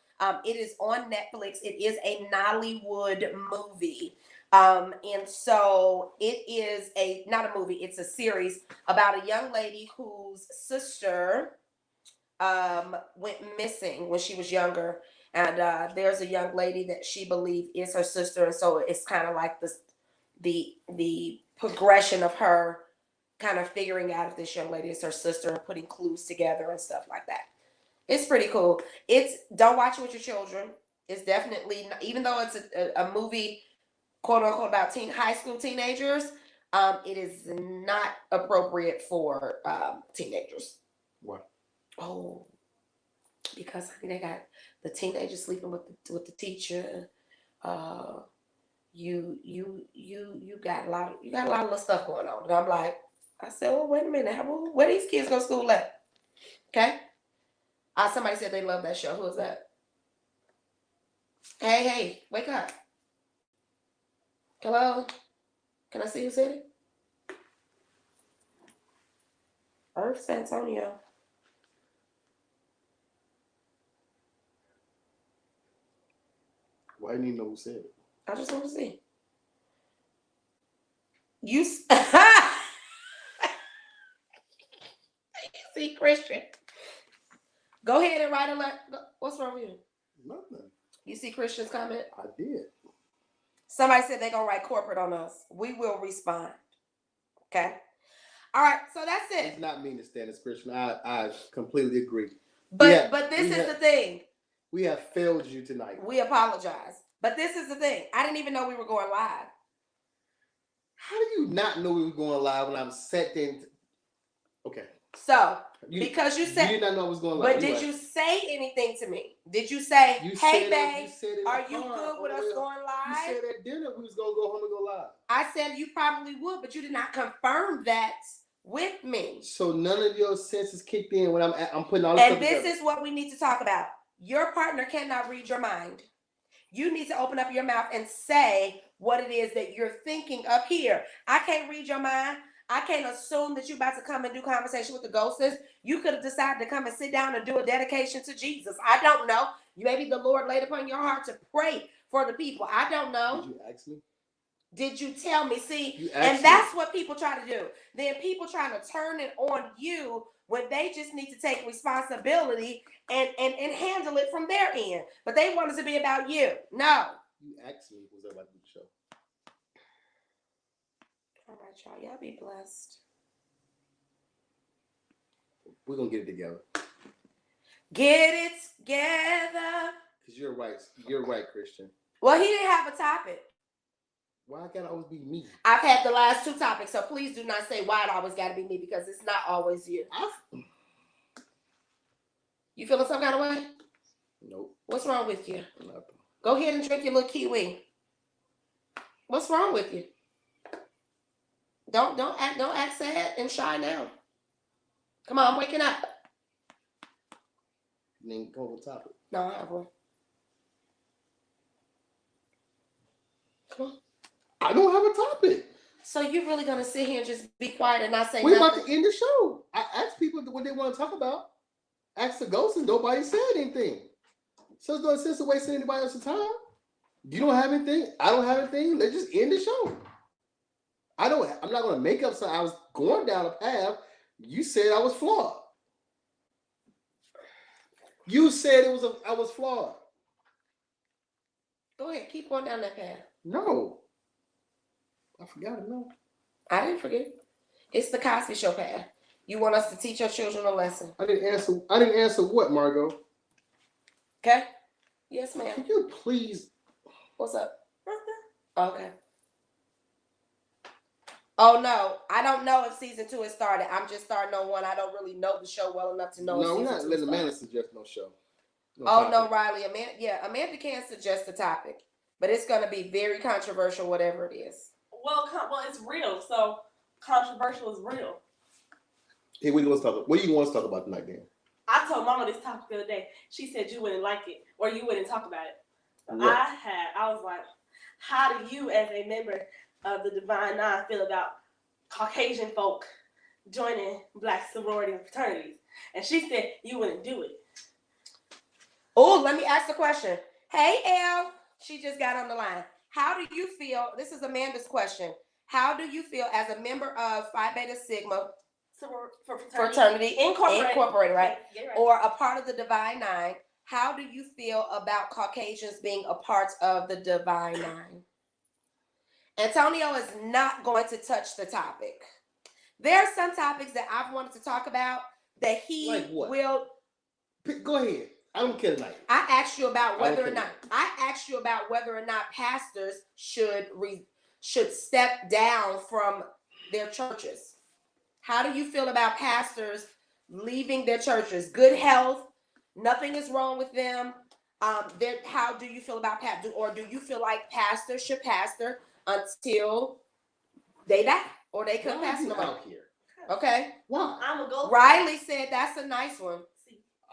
Speaker 1: It is on Netflix. It is a Nollywood movie. And so it is not a movie, it's a series about a young lady whose sister went missing when she was younger. And there's a young lady that she believes is her sister. And so it's kind of like the progression of her kind of figuring out if this young lady is her sister and putting clues together and stuff like that. It's pretty cool. Don't watch it with your children. It's definitely, even though it's a movie, quote unquote, about high school teenagers, It is not appropriate for teenagers.
Speaker 2: Why?
Speaker 1: Oh, because they got the teenagers sleeping with the teacher. Uh, you got a lot of little stuff going on. And I'm like, I said, well, wait a minute, where these kids go to school at? Okay. Somebody said they love that show. Who is that? Hey, wake up. Hello? Can I see who said it? Earth San Antonio.
Speaker 2: Why didn't you know who said it?
Speaker 1: I just want to see. You see, Christian. Go ahead and write a letter. What's wrong with you?
Speaker 2: Nothing.
Speaker 1: You see Christian's comment?
Speaker 2: I did.
Speaker 1: Somebody said they're going to write corporate on us. We will respond. Okay? All right, so that's it.
Speaker 2: It's not mean to stand as Christian. I completely agree.
Speaker 1: But this is the thing.
Speaker 2: We have failed you tonight.
Speaker 1: We apologize. But this is the thing. I didn't even know we were going live.
Speaker 2: How do you not know we were going live when I'm set there? Okay.
Speaker 1: So, because you said...
Speaker 2: You did not know I was going live.
Speaker 1: But did you say anything to me? Did you say, hey, babe, are you good with us going live?
Speaker 2: You said at dinner we was going to go home and go live.
Speaker 1: I said you probably would, but you did not confirm that with me.
Speaker 2: So none of your senses kicked in when I'm putting all this stuff together.
Speaker 1: And this is what we need to talk about. Your partner cannot read your mind. You need to open up your mouth and say what it is that you're thinking up here. I can't read your mind. I can't assume that you're about to come and do conversation with the Gholstons. You could have decided to come and sit down and do a dedication to Jesus. I don't know. Maybe the Lord laid upon your heart to pray for the people. I don't know.
Speaker 2: Did you ask me?
Speaker 1: Did you tell me? See, and that's what people try to do. Then people trying to turn it on you when they just need to take responsibility and handle it from their end. But they want it to be about you. No.
Speaker 2: You asked me, was that about the show?
Speaker 1: All right, y'all. Y'all be blessed.
Speaker 2: We're going to get it together.
Speaker 1: Get it together.
Speaker 2: Because you're right. You're right, Christian.
Speaker 1: Well, he didn't have a topic.
Speaker 2: Why gotta always be me?
Speaker 1: I've had the last two topics, so please do not say why it always gotta be me, because it's not always you. You feeling some kind of way?
Speaker 2: Nope.
Speaker 1: What's wrong with you?
Speaker 2: Nothing.
Speaker 1: Go ahead and drink your little kiwi. What's wrong with you? Don't act sad and shy now. Come on, I'm waking up.
Speaker 2: Then go on topic.
Speaker 1: No, I have one. Come on.
Speaker 2: I don't have a topic.
Speaker 1: So you're really gonna sit here and just be quiet and not say
Speaker 2: We're
Speaker 1: nothing?
Speaker 2: about to end the show. I asked people what they want to talk about. Asked the ghost and nobody said anything. So it's no sense of wasting anybody else's time. You don't have anything. I don't have anything. Let's just end the show. I'm not gonna make up something. I was going down a path. You said I was flawed. You said I was flawed.
Speaker 1: Go ahead, keep going down that path.
Speaker 2: No. I forgot it, no.
Speaker 1: I didn't forget. It's the Cosby Show path. You want us to teach your children a lesson.
Speaker 2: I didn't answer what, Margot?
Speaker 1: Okay? Yes, ma'am.
Speaker 2: Can you please?
Speaker 1: What's up? Okay. Oh, no. I don't know if season 2 has started. I'm just starting on 1. I don't really know the show well enough to know.
Speaker 2: No, we're not letting Amanda suggest no show.
Speaker 1: No, Riley. Amanda can suggest a topic, but it's going to be very controversial, whatever it is.
Speaker 3: Well, it's real, so controversial is real.
Speaker 2: Hey, what do you want to talk about tonight, Dan?
Speaker 3: I told Mama this topic the other day. She said you wouldn't like it, or you wouldn't talk about it. But I was like, how do you, as a member of the Divine Nine, feel about Caucasian folk joining Black sorority and fraternities? And she said you wouldn't do it.
Speaker 1: Oh, let me ask the question. Hey, Elle. She just got on the line. How do you feel? This is Amanda's question. How do you feel as a member of Phi Beta Sigma fraternity incorporated, right? Yeah, right? Or a part of the Divine Nine? How do you feel about Caucasians being a part of the Divine Nine? Antonio is not going to touch the topic. There are some topics that I've wanted to talk about that he will.
Speaker 2: Go ahead. I don't care tonight.
Speaker 1: I asked you about whether or not pastors should step down from their churches? How do you feel about pastors leaving their churches? Good health, nothing is wrong with them. How do you feel about pastor, or do you feel like pastors should pastor until they die, or they could pass them
Speaker 2: out here?
Speaker 1: Okay.
Speaker 2: Why?
Speaker 3: I'm gonna go.
Speaker 1: Riley said that's a nice one.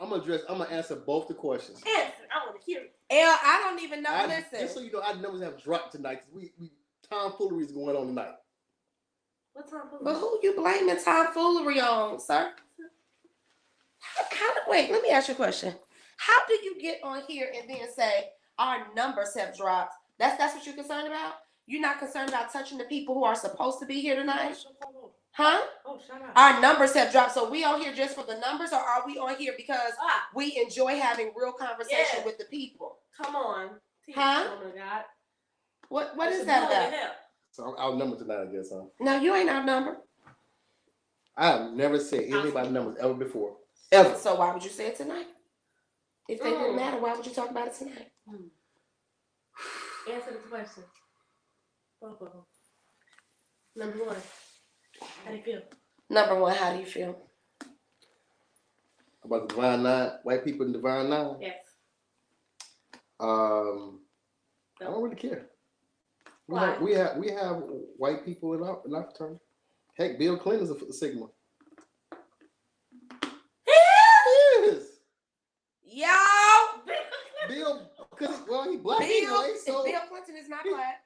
Speaker 2: I'm gonna answer both the questions.
Speaker 3: Answer. I want to hear it.
Speaker 1: I don't even know. Listen.
Speaker 2: Just so you know, our numbers have dropped tonight because we tomfoolery is going on tonight.
Speaker 3: What tomfoolery?
Speaker 1: But who you blaming tomfoolery on, sir? Wait, let me ask you a question. How do you get on here and then say our numbers have dropped? That's what you're concerned about? You're not concerned about touching the people who are supposed to be here tonight? Huh?
Speaker 3: Oh, shut up.
Speaker 1: Our numbers have dropped. So we on here just for the numbers, or are we on here because we enjoy having real conversation with the people?
Speaker 3: Come on.
Speaker 1: Huh?
Speaker 3: Oh my God.
Speaker 1: What is that about?
Speaker 2: So I'm outnumbered tonight, I guess, huh?
Speaker 1: No, you ain't outnumbered.
Speaker 2: I have never said anything about numbers ever before. Ever.
Speaker 1: So why would you say it tonight? If they didn't matter, why would you talk about it tonight?
Speaker 3: Answer the question. Both of them. Number one. How do you feel?
Speaker 1: Number one, how do you feel?
Speaker 2: About the Divine Nine, white people in Divine Nine?
Speaker 3: Yes.
Speaker 2: I don't really care. We have white people in our fraternity. Heck, Bill Clinton's a Sigma. He is.
Speaker 1: Y'all.
Speaker 2: Bill, because he black
Speaker 1: Bill
Speaker 2: Clinton
Speaker 1: is not black.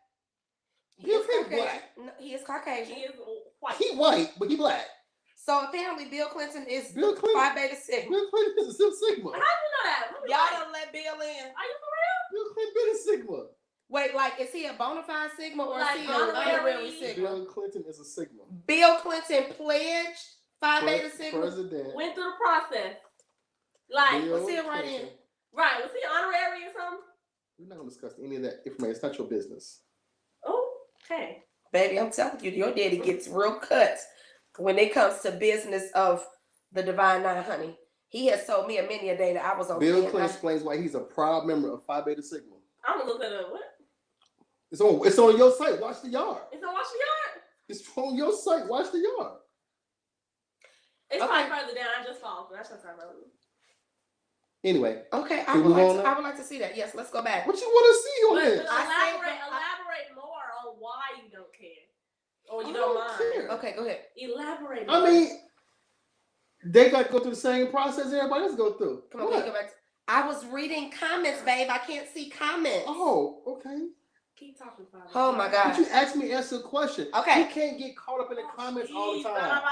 Speaker 2: Bill Clinton's black.
Speaker 1: No, he is Caucasian.
Speaker 3: He is white.
Speaker 2: He white, but he black.
Speaker 1: So apparently Bill Clinton is
Speaker 2: Phi
Speaker 1: Beta Sigma.
Speaker 2: Bill Clinton is a Sigma.
Speaker 3: How do you know that?
Speaker 1: Y'all don't let Bill in.
Speaker 3: Are you for real?
Speaker 2: Bill Clinton been a Sigma.
Speaker 1: Wait, like, is he a bona fide Sigma or
Speaker 3: Like
Speaker 1: is he an honorary Sigma?
Speaker 2: Bill Clinton is a Sigma.
Speaker 1: Bill Clinton pledged Phi Beta Sigma.
Speaker 2: President.
Speaker 3: Went through the process. Like,
Speaker 1: was he right in?
Speaker 3: Right. Was he honorary or something?
Speaker 2: We're not going to discuss any of that information. It's not your business.
Speaker 3: Oh, okay.
Speaker 1: Baby, I'm telling you, your daddy gets real cut when it comes to business of the Divine Nine, honey. He has told me many a day that I was on.
Speaker 2: Bill Clinton explains why he's a proud member of Phi Beta Sigma.
Speaker 3: I'm gonna look at it. What?
Speaker 2: It's on your site. Watch the yard.
Speaker 3: It's on Watch the Yard.
Speaker 2: It's on your site. Watch the yard.
Speaker 3: It's probably further down. I just saw it. That's just how I wrote it.
Speaker 2: Anyway.
Speaker 1: Okay, I would like to see that. Yes, let's go back.
Speaker 2: What you want to see on this?
Speaker 3: Elaborate more on why you don't care. Or you don't mind.
Speaker 2: Care.
Speaker 1: Okay, go ahead.
Speaker 3: Elaborate more.
Speaker 2: I mean, they got to go through the same process everybody else go through.
Speaker 1: Come on, go back. I was reading comments, babe. I can't see comments.
Speaker 2: Oh, okay.
Speaker 3: Keep talking, Father.
Speaker 1: Oh my gosh.
Speaker 2: But you asked me to answer a question.
Speaker 1: Okay.
Speaker 2: You can't get caught up in the comments all the time.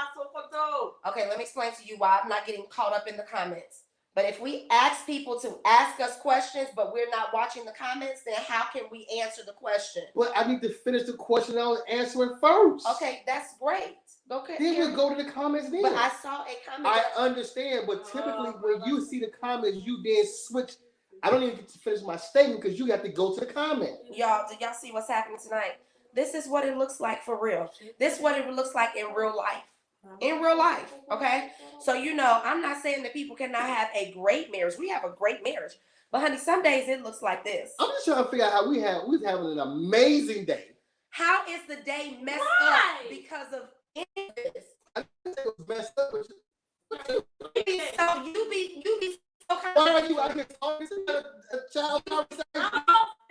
Speaker 1: Okay, let me explain to you why I'm not getting caught up in the comments. But if we ask people to ask us questions, but we're not watching the comments, then how can we answer the question?
Speaker 2: Well, I need to finish the question I was answering first.
Speaker 1: Okay, that's great. Okay.
Speaker 2: Then we'll go to the comments then.
Speaker 1: But I saw a comment.
Speaker 2: I understand, but typically when you see the comments, you then switch. I don't even get to finish my statement because you have to go to the comment.
Speaker 1: Y'all, did y'all see what's happening tonight? This is what it looks like for real. This is what it looks like in real life. In real life, okay? So, I'm not saying that people cannot have a great marriage. We have a great marriage. But, honey, some days it looks like this.
Speaker 2: I'm just trying to figure out how we're having an amazing day.
Speaker 1: How is the day messed up because of any of this?
Speaker 2: I think it was messed up.
Speaker 1: So you be so
Speaker 2: why are you out here talking about a child conversation?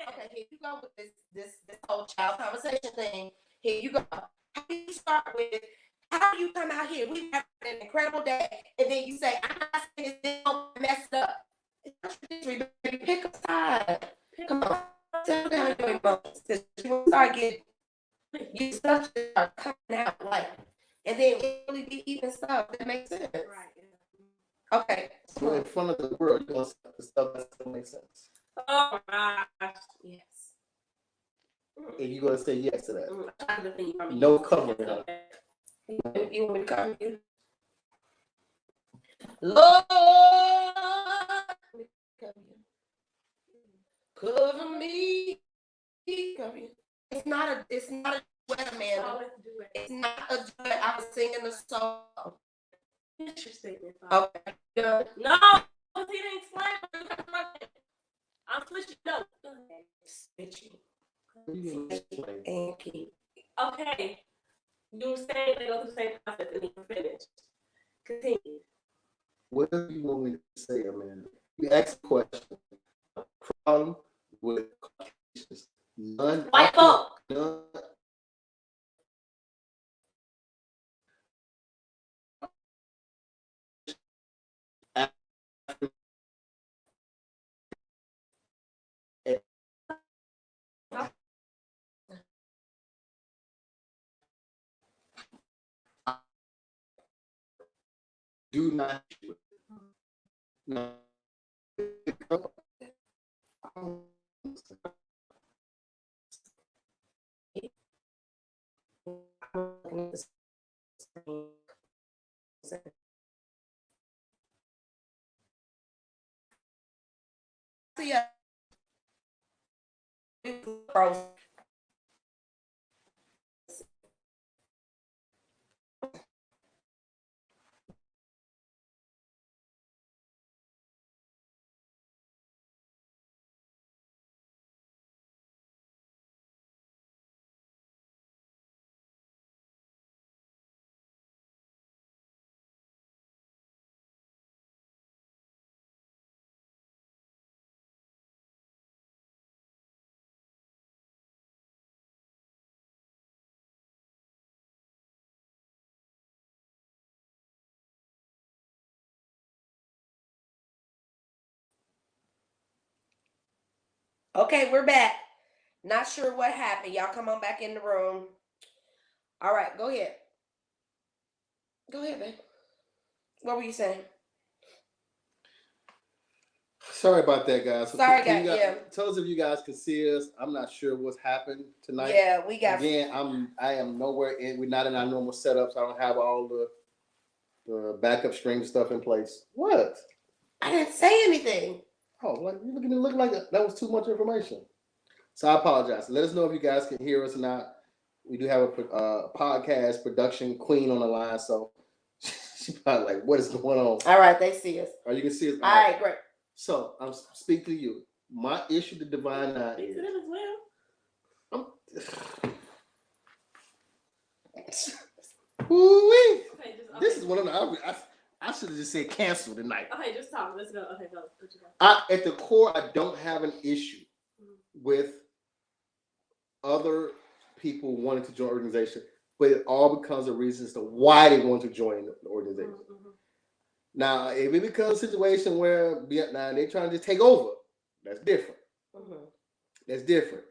Speaker 1: Okay, here you go with this whole child conversation thing. Here you go. How do you start with? How do you come out here? We have an incredible day, and then you say, "I'm not saying this messed up." Pick a side. Come on, settle down your emotions. You start getting you stuff start coming out like, and then it really be even stuff that makes sense. Right. Okay.
Speaker 2: So in front of the world, you're gonna say the stuff that still makes sense.
Speaker 3: Oh my gosh. Yes.
Speaker 2: And you're gonna say yes to that.
Speaker 3: No
Speaker 2: covering.
Speaker 1: You want me to cover you? Lord, cover me. Cover you. It's not a duet, man. It's not a duet. I was singing the song.
Speaker 3: Interesting.
Speaker 1: Okay. Good.
Speaker 3: No, he didn't explain. I'm switching up.
Speaker 1: Switching.
Speaker 3: Okay. You were saying they go through the same process and you finish. Continue.
Speaker 2: What do you want me to say, Amanda? You asked a question. Problem with Caucasians. None.
Speaker 3: White folk.
Speaker 2: None. Do not. No.
Speaker 1: Yeah. Okay, we're back. Not sure what happened. Y'all come on back in the room. All right, go ahead. Go ahead, babe. What were you saying?
Speaker 2: Sorry about that, guys. So
Speaker 1: Sorry,
Speaker 2: can you
Speaker 1: guys. Yeah.
Speaker 2: tell us if you guys can see us. I'm not sure what's happened tonight.
Speaker 1: Yeah, we got.
Speaker 2: Again, I am nowhere in. We're not in our normal setup, so I don't have all the backup stream stuff in place. What?
Speaker 1: I didn't say anything.
Speaker 2: Oh, like you look like that was too much information. So I apologize. Let us know if you guys can hear us or not. We do have a podcast production queen on the line, so she's probably like, "What is going on?"
Speaker 1: All right, they see us.
Speaker 2: Or you can see us.
Speaker 1: All right, great.
Speaker 2: So I'm speaking to you. My issue to Divine Nine
Speaker 3: They
Speaker 2: is.
Speaker 3: said it as well.
Speaker 2: Woo-wee.
Speaker 3: Okay, just, okay.
Speaker 2: This is one of the. I should have just said cancel tonight.
Speaker 3: Okay, just talk. Let's go. Okay, go. What you got?
Speaker 2: At the core, I don't have an issue with other people wanting to join the organization, but it all becomes a reason as to why they want to join the organization.
Speaker 3: Mm-hmm.
Speaker 2: Now, if it becomes a situation where now they're trying to just take over, that's different.
Speaker 1: Mm-hmm.
Speaker 2: That's different.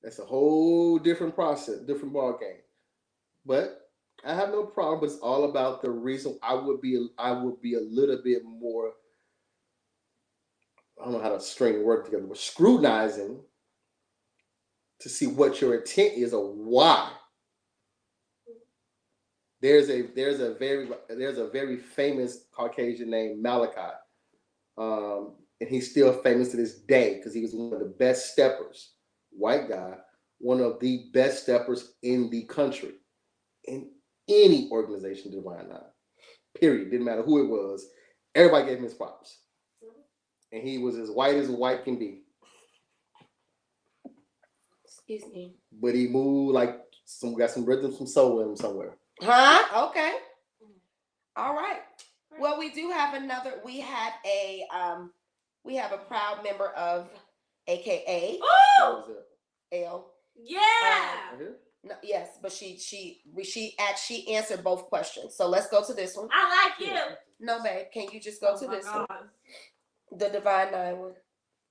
Speaker 2: That's a whole different process, different ball game. But I have no problem. But it's all about the reason I would be a little bit more. I don't know how to string the word together, but scrutinizing to see what your intent is or why. There's a very famous Caucasian named Malachi, and he's still famous to this day because he was one of the best steppers, white guy, one of the best steppers in the country, in any organization, Divine Nine. Period. Didn't matter who it was. Everybody gave him his props, and he was as white can be.
Speaker 1: Excuse me.
Speaker 2: But he moved like got some rhythm, some soul in him somewhere.
Speaker 1: Huh? Okay. All right. Well, we do have another. We have a proud member of AKA
Speaker 3: Oh,
Speaker 1: L.
Speaker 3: yeah.
Speaker 1: No, yes, but she answered both questions. So let's go to this one.
Speaker 3: I like you.
Speaker 1: No, babe. Can you just go to this one? The Divine Nine one.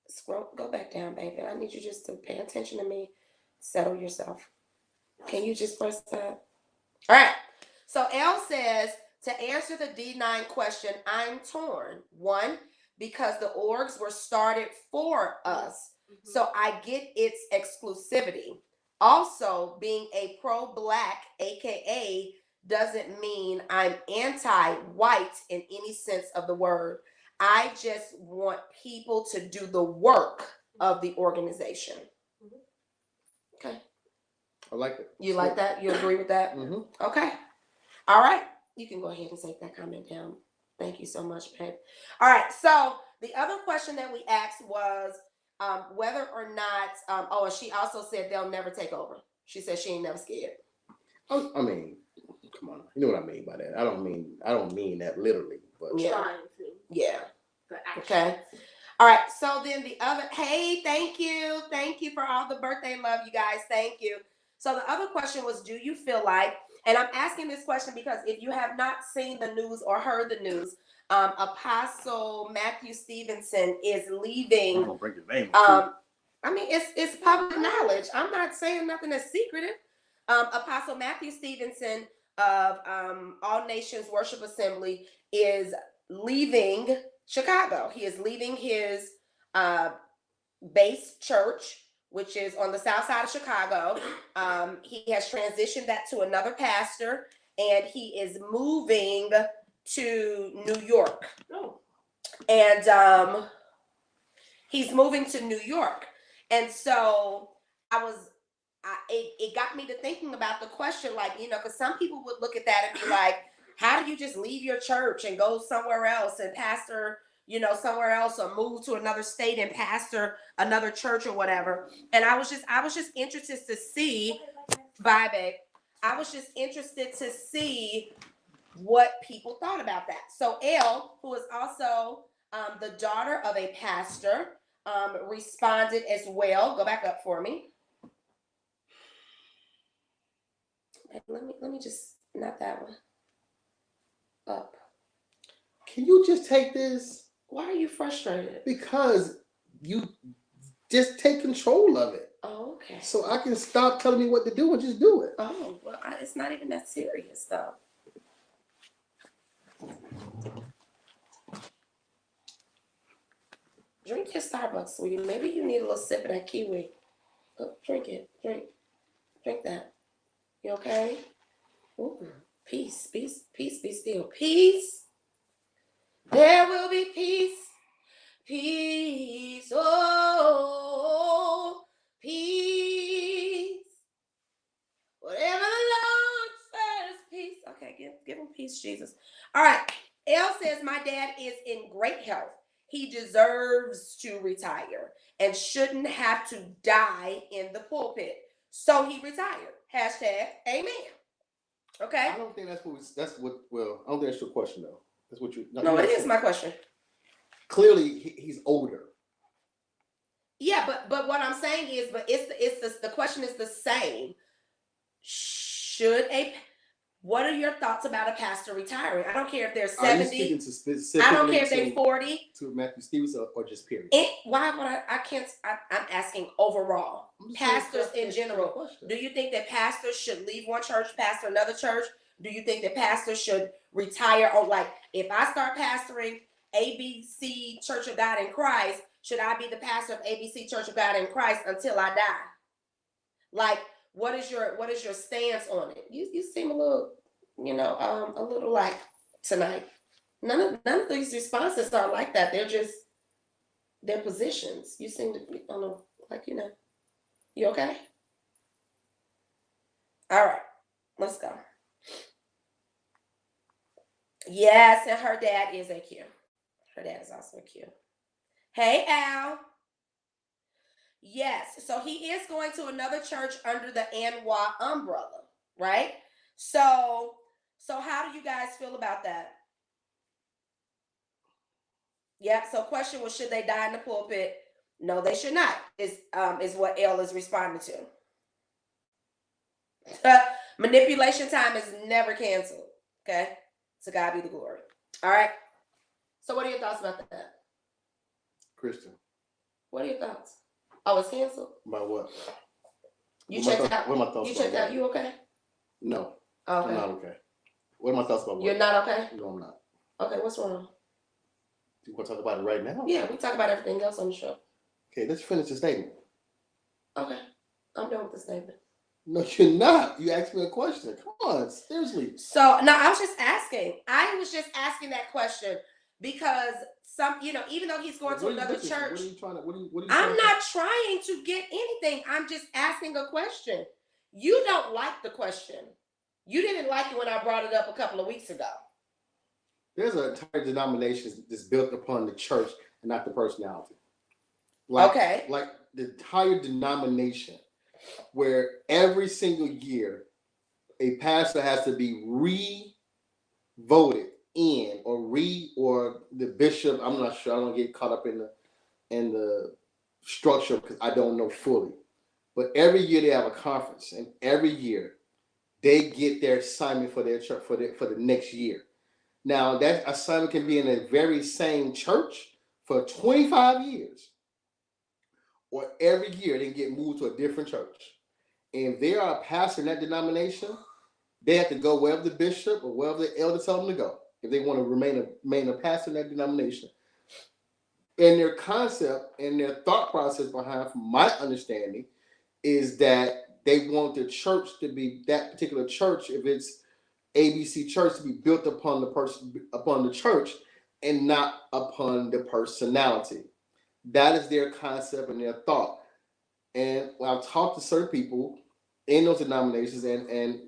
Speaker 1: Scroll. Go back down, baby. I need you just to pay attention to me. Settle yourself. Can you just press that? All right. So L says, to answer the D9 question, I'm torn. One, because the orgs were started for us. Mm-hmm. So I get its exclusivity. Also, being a pro-black, AKA, doesn't mean I'm anti-white in any sense of the word. I just want people to do the work of the organization. Okay.
Speaker 2: I like it.
Speaker 1: You like that? You agree with that?
Speaker 2: Mm-hmm.
Speaker 1: Okay. All right. You can go ahead and take that comment down. Thank you so much, babe. All right. So the other question that we asked was whether or not, and she also said they'll never take over. She said she ain't never scared.
Speaker 2: I mean, come on, you know what I mean by that. I don't mean that literally, but
Speaker 1: yeah, yeah. Okay. All right. So then the other, hey, thank you for all the birthday love, you guys. Thank you. So the other question was, do you feel like, and I'm asking this question because if you have not seen the news or heard the news, Apostle Matthew Stevenson is leaving.
Speaker 2: I'm gonna break your name.
Speaker 1: I mean, it's public knowledge. I'm not saying nothing that's secretive. Apostle Matthew Stevenson of All Nations Worship Assembly is leaving Chicago. He is leaving his base church, which is on the south side of Chicago. He has transitioned that to another pastor, and he is moving to New York.
Speaker 3: Oh.
Speaker 1: And he's moving to New York. And so it got me to thinking about the question, like, because some people would look at that and be like, how do you just leave your church and go somewhere else and pastor, somewhere else, or move to another state and pastor another church or whatever? And I was just interested to see, bye, babe. I was just interested to see what people thought about that. So Elle, who is also the daughter of a pastor, responded as well. Go back up for me. Let me just, not that one. Up.
Speaker 2: Can you just take this?
Speaker 1: Why are you frustrated?
Speaker 2: Because you just take control of it.
Speaker 1: Oh, okay.
Speaker 2: So I can stop telling me what to do and just do it.
Speaker 1: Oh, well, it's not even that serious, though. Drink your Starbucks, sweetie. Maybe you need a little sip of that kiwi. Oh, drink it. Drink that. You okay? Ooh, peace, be still. Peace. There will be peace. Peace. Oh, peace. Whatever the Lord says, peace. Okay, give him peace, Jesus. All right. Elle says, my dad is in great health. He deserves to retire and shouldn't have to die in the pulpit. So he retired. Hashtag amen. Okay.
Speaker 2: I don't think well, I don't think that's your question though. That's what you.
Speaker 1: No, it is my question.
Speaker 2: Clearly, he's older.
Speaker 1: Yeah, but what I'm saying is, but the question is the same. What are your thoughts about a pastor retiring? I don't care if they're 70.
Speaker 2: Are you speaking to specifically?
Speaker 1: I don't care if they're 40.
Speaker 2: To Matthew Stevens or just period?
Speaker 1: Why would I can't. I'm asking overall. Pastors in general. Do you think that pastors should leave one church, pastor another church? Do you think that pastors should retire? Or like, if I start pastoring ABC Church of God in Christ, should I be the pastor of ABC Church of God in Christ until I die? Like, what is your stance on it? You seem a little, a little like tonight. None of these responses are like that. They're just their positions. You seem to be on like, you okay? All right, let's go. Yes, and her dad is a Q. Her dad is also a Q. Hey, Al. Yes, so he is going to another church under the NY umbrella, right? So how do you guys feel about that? Yeah, so question was, should they die in the pulpit? No, they should not, is what Elle is responding to. Manipulation time is never canceled, okay? To God be the glory. All right? So what are your thoughts about that?
Speaker 2: Christian.
Speaker 1: What are your thoughts? Oh, it's canceled?
Speaker 2: About what?
Speaker 1: You checked out?
Speaker 2: What are my thoughts?
Speaker 1: You checked out? You okay?
Speaker 2: No.
Speaker 1: Okay.
Speaker 2: I'm not okay. What are my thoughts about what?
Speaker 1: You're not okay?
Speaker 2: No, I'm not.
Speaker 1: Okay, what's wrong?
Speaker 2: You want to talk about it right now?
Speaker 1: Yeah, we talk about everything else on the show.
Speaker 2: Okay, let's finish the statement.
Speaker 1: Okay, I'm done with the statement.
Speaker 2: No, you're not. You asked me a question. Come on, seriously.
Speaker 1: So, no, I was just asking. I was just asking that question because even though he's going to another church.
Speaker 2: What are you trying to?
Speaker 1: I'm not trying to get anything. I'm just asking a question. You don't like the question. You didn't like it when I brought it up a couple of weeks ago.
Speaker 2: There's an entire denomination that's built upon the church and not the personality.
Speaker 1: Okay.
Speaker 2: Like the entire denomination, where every single year a pastor has to be re-voted in, or the bishop. I'm not sure. I don't get caught up in the structure because I don't know fully. But every year they have a conference, and every year they get their assignment for their church for the next year. Now that assignment can be in the very same church for 25 years, or every year they get moved to a different church. And if they are a pastor in that denomination, they have to go wherever the bishop or wherever the elder tells them to go if they want to remain a pastor in that denomination. And their concept and their thought process behind, from my understanding, is that they want the church to be, that particular church, if it's ABC Church, to be built upon the church, and not upon the personality. That is their concept and their thought. And when I've talked to certain people in those denominations, and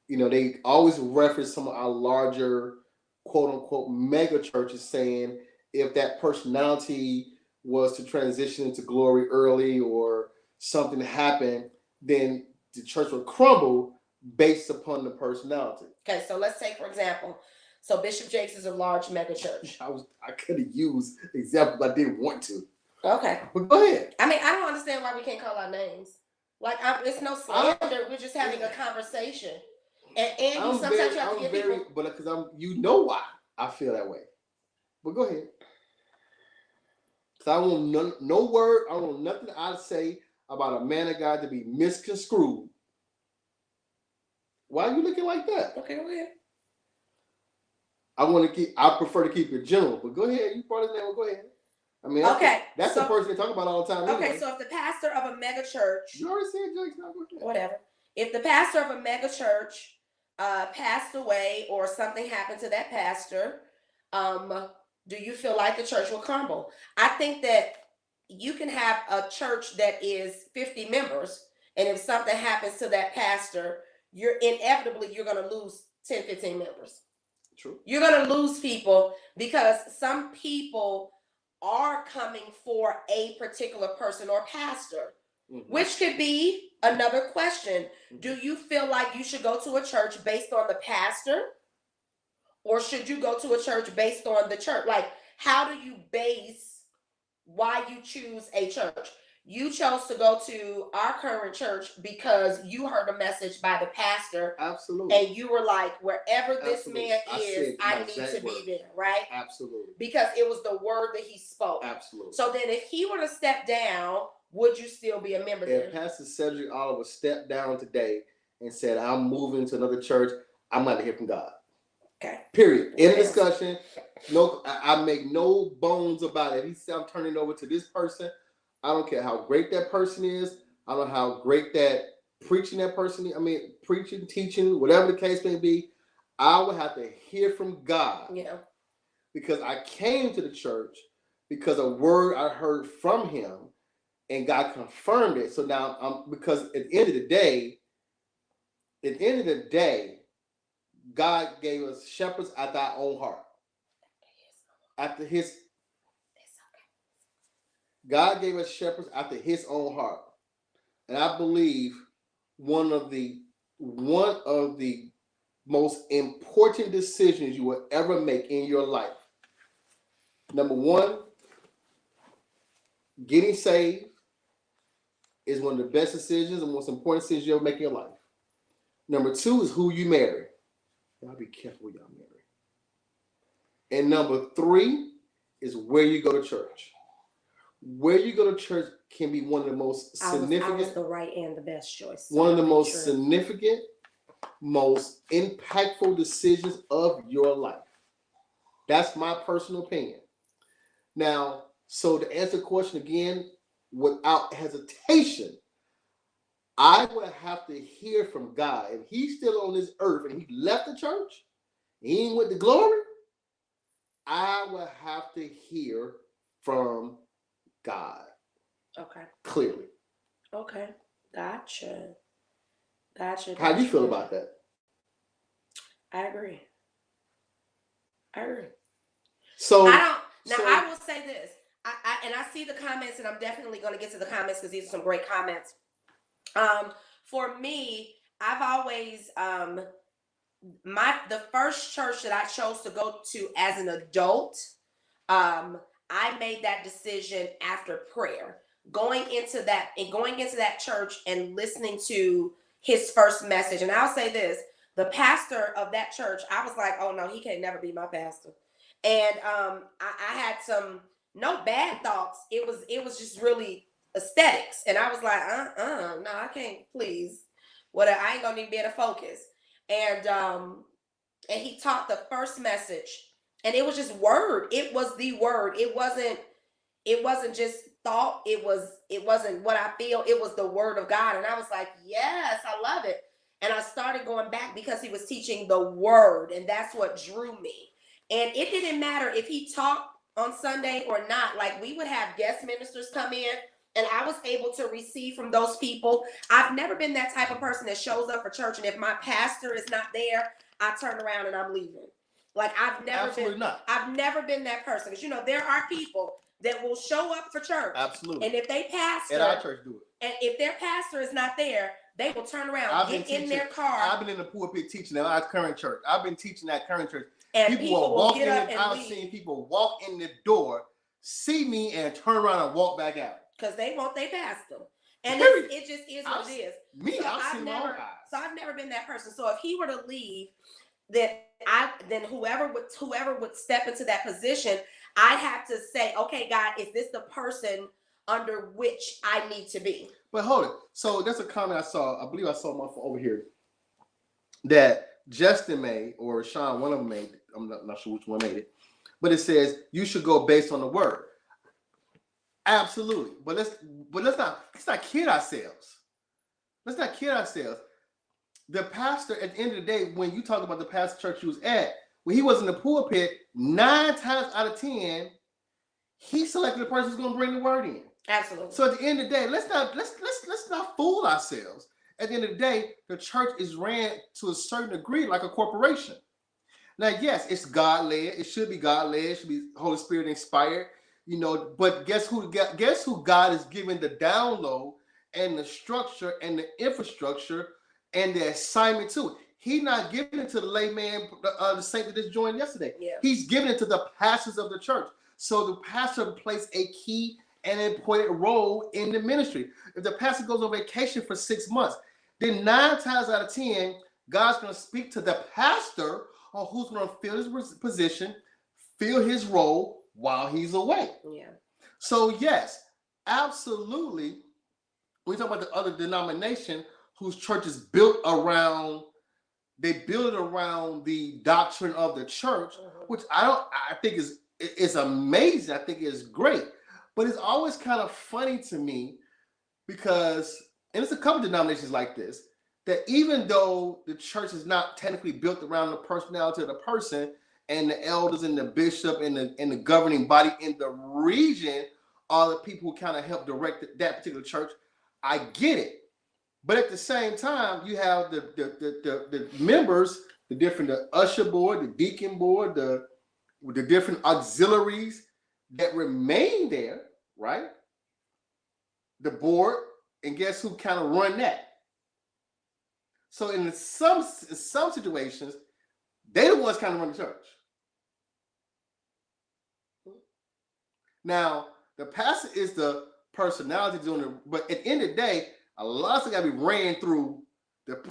Speaker 2: they always reference some of our larger quote unquote mega churches, saying if that personality was to transition into glory early, or something happened, then the church would crumble based upon the personality.
Speaker 1: Okay, so let's say, for example, so Bishop Jakes is a large mega church.
Speaker 2: I could have used examples, but I didn't want to.
Speaker 1: Okay.
Speaker 2: But go ahead.
Speaker 1: I mean, I don't understand why we can't call our names. Like, it's no slander. We're just having a conversation. And Andy, sometimes you have to give people...
Speaker 2: But because you know why I feel that way. But go ahead. Because I want no word, I want nothing I say about a man of God to be misconstrued. Why are you looking like that?
Speaker 1: Okay, go ahead.
Speaker 2: I prefer to keep it general, but go ahead. You brought his name, go ahead. I mean, that's the person they talk about all the time.
Speaker 1: Okay,
Speaker 2: anyway.
Speaker 1: So if the pastor of a mega church,
Speaker 2: you already said Jake's not working.
Speaker 1: Whatever. If the pastor of a mega church passed away, or something happened to that pastor, do you feel like the church will crumble? I think that you can have a church that is 50 members, and if something happens to that pastor, you're going to lose 10, 15 members.
Speaker 2: True.
Speaker 1: You're going to lose people, because some people are coming for a particular person or pastor, which could be another question. Do you feel like you should go to a church based on the pastor, or should you go to a church based on the church? Like, how do you base why you choose a church? You chose to go to our current church because you heard a message by the pastor.
Speaker 2: Absolutely.
Speaker 1: And you were like, wherever this man is, I need to be there, right?
Speaker 2: Absolutely.
Speaker 1: Because it was the word that he spoke.
Speaker 2: Absolutely.
Speaker 1: So then if he were to step down, would you still be a member there?
Speaker 2: If Pastor Cedric Oliver stepped down today and said, I'm moving to another church, I'm going to hear from God.
Speaker 1: Okay.
Speaker 2: Period. In discussion. No, I make no bones about it. He said, I'm turning it over to this person. I don't care how great that person is. I don't know how great that person is. I mean, preaching, teaching, whatever the case may be. I would have to hear from God.
Speaker 1: Yeah.
Speaker 2: Because I came to the church because a word I heard from him, and God confirmed it. So now because at the end of the day, God gave us shepherds after our own heart. God gave us shepherds after his own heart. And I believe one of the most important decisions you will ever make in your life. Number one, getting saved is one of the best decisions and most important decisions you ever make in your life. Number two is who you marry. Y'all be careful who y'all marry. And number three is where you go to church. Where you go to church can be one of the most significant.
Speaker 1: I was the right and the best choice.
Speaker 2: One of the most significant, most impactful decisions of your life. That's my personal opinion. Now, so to answer the question again, without hesitation, I would have to hear from God. If he's still on this earth and he left the church, he ain't with the glory, I would have to hear from God.
Speaker 1: Okay.
Speaker 2: Clearly.
Speaker 1: Okay. Gotcha.
Speaker 2: How do you feel about that?
Speaker 1: I agree.
Speaker 2: So
Speaker 1: I will say this. I see the comments, and I'm definitely going to get to the comments because these are some great comments. For me, I've always the first church that I chose to go to as an adult, I made that decision after prayer. Going into that church and listening to his first message. And I'll say this, the pastor of that church, I was like, oh no, he can't never be my pastor. And I had some no bad thoughts. It was just really aesthetics. And I was like, no, I can't, please. What I ain't gonna even be able to focus. And he taught the first message, and it was just word. It was the word. It wasn't just thought. It wasn't what I feel. It was the word of God. And I was like, yes, I love it. And I started going back because he was teaching the word, and that's what drew me. And it didn't matter if he taught on Sunday or not. Like, we would have guest ministers come in, and I was able to receive from those people. I've never been that type of person that shows up for church, and if my pastor is not there, I turn around and I'm leaving. Like, I've never been that person. Because, there are people that will show up for church.
Speaker 2: Absolutely.
Speaker 1: And if they pastor,
Speaker 2: at our church do it.
Speaker 1: And if their pastor is not there, they will turn around, get in their car.
Speaker 2: I've been in the pulpit teaching at our current church. I've been teaching at current church.
Speaker 1: And people will get up and
Speaker 2: I've seen people walk in the door, see me, and turn around and walk back out.
Speaker 1: Because they want their pastor. And it just is what it is. I've never been that person. So if he were to leave, then whoever would step into that position, I'd have to say, okay, God, is this the person under which I need to be?
Speaker 2: But hold it. So there's a comment I saw. I believe I saw my over here that Justin made, or Sean, one of them made. I'm not sure which one made it, but it says you should go based on the word. Absolutely, but let's not kid ourselves. Let's not kid ourselves. The pastor, at the end of the day, when you talk about the pastor church he was at, when he was in the pulpit, 9 times out of 10, he selected the person who's going to bring the word in.
Speaker 1: Absolutely.
Speaker 2: So at the end of the day, let's not fool ourselves. At the end of the day, the church is ran to a certain degree like a corporation. Now, yes, it's God-led. It should be God-led. It should be Holy Spirit inspired. But guess who God is giving the download and the structure and the infrastructure and the assignment to? He's not giving it to the layman, the saint that just joined yesterday.
Speaker 1: Yeah.
Speaker 2: He's giving it to the pastors of the church. So the pastor plays a key and important role in the ministry. If the pastor goes on vacation for 6 months, then 9 times out of 10, God's going to speak to the pastor on who's going to fill his position, fill his role while he's away.
Speaker 1: Yeah.
Speaker 2: So yes, absolutely. We talk about the other denomination whose church is built around. They build it around the doctrine of the church, which I think is amazing. I think is great. But it's always kind of funny to me because, and it's a couple denominations like this, that even though the church is not technically built around the personality of the person, and the elders and the bishop and the governing body in the region are the people who kind of help direct that particular church, I get it. But at the same time, you have the members, the usher board, the deacon board, the different auxiliaries that remain there, right? The board, and guess who kind of run that? So in some situations, they're the ones kind of run the church. Now, the pastor is the personality doing it, but at the end of the day, a lot of stuff got to be ran through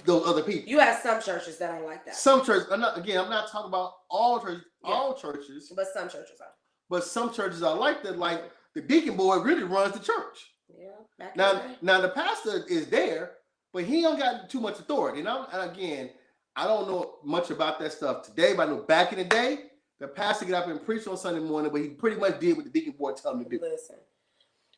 Speaker 2: those other people.
Speaker 1: You have some churches that are like that.
Speaker 2: Some churches, I'm not talking about all churches, all churches.
Speaker 1: But some churches are.
Speaker 2: But some churches are like that. Like the deacon board really runs the church.
Speaker 1: Yeah.
Speaker 2: Now the pastor is there, but he don't got too much authority. And again, I don't know much about that stuff today, but I know back in the day, the pastor get up and preach on Sunday morning, but he pretty much did what the deacon board told him to do.
Speaker 1: Listen.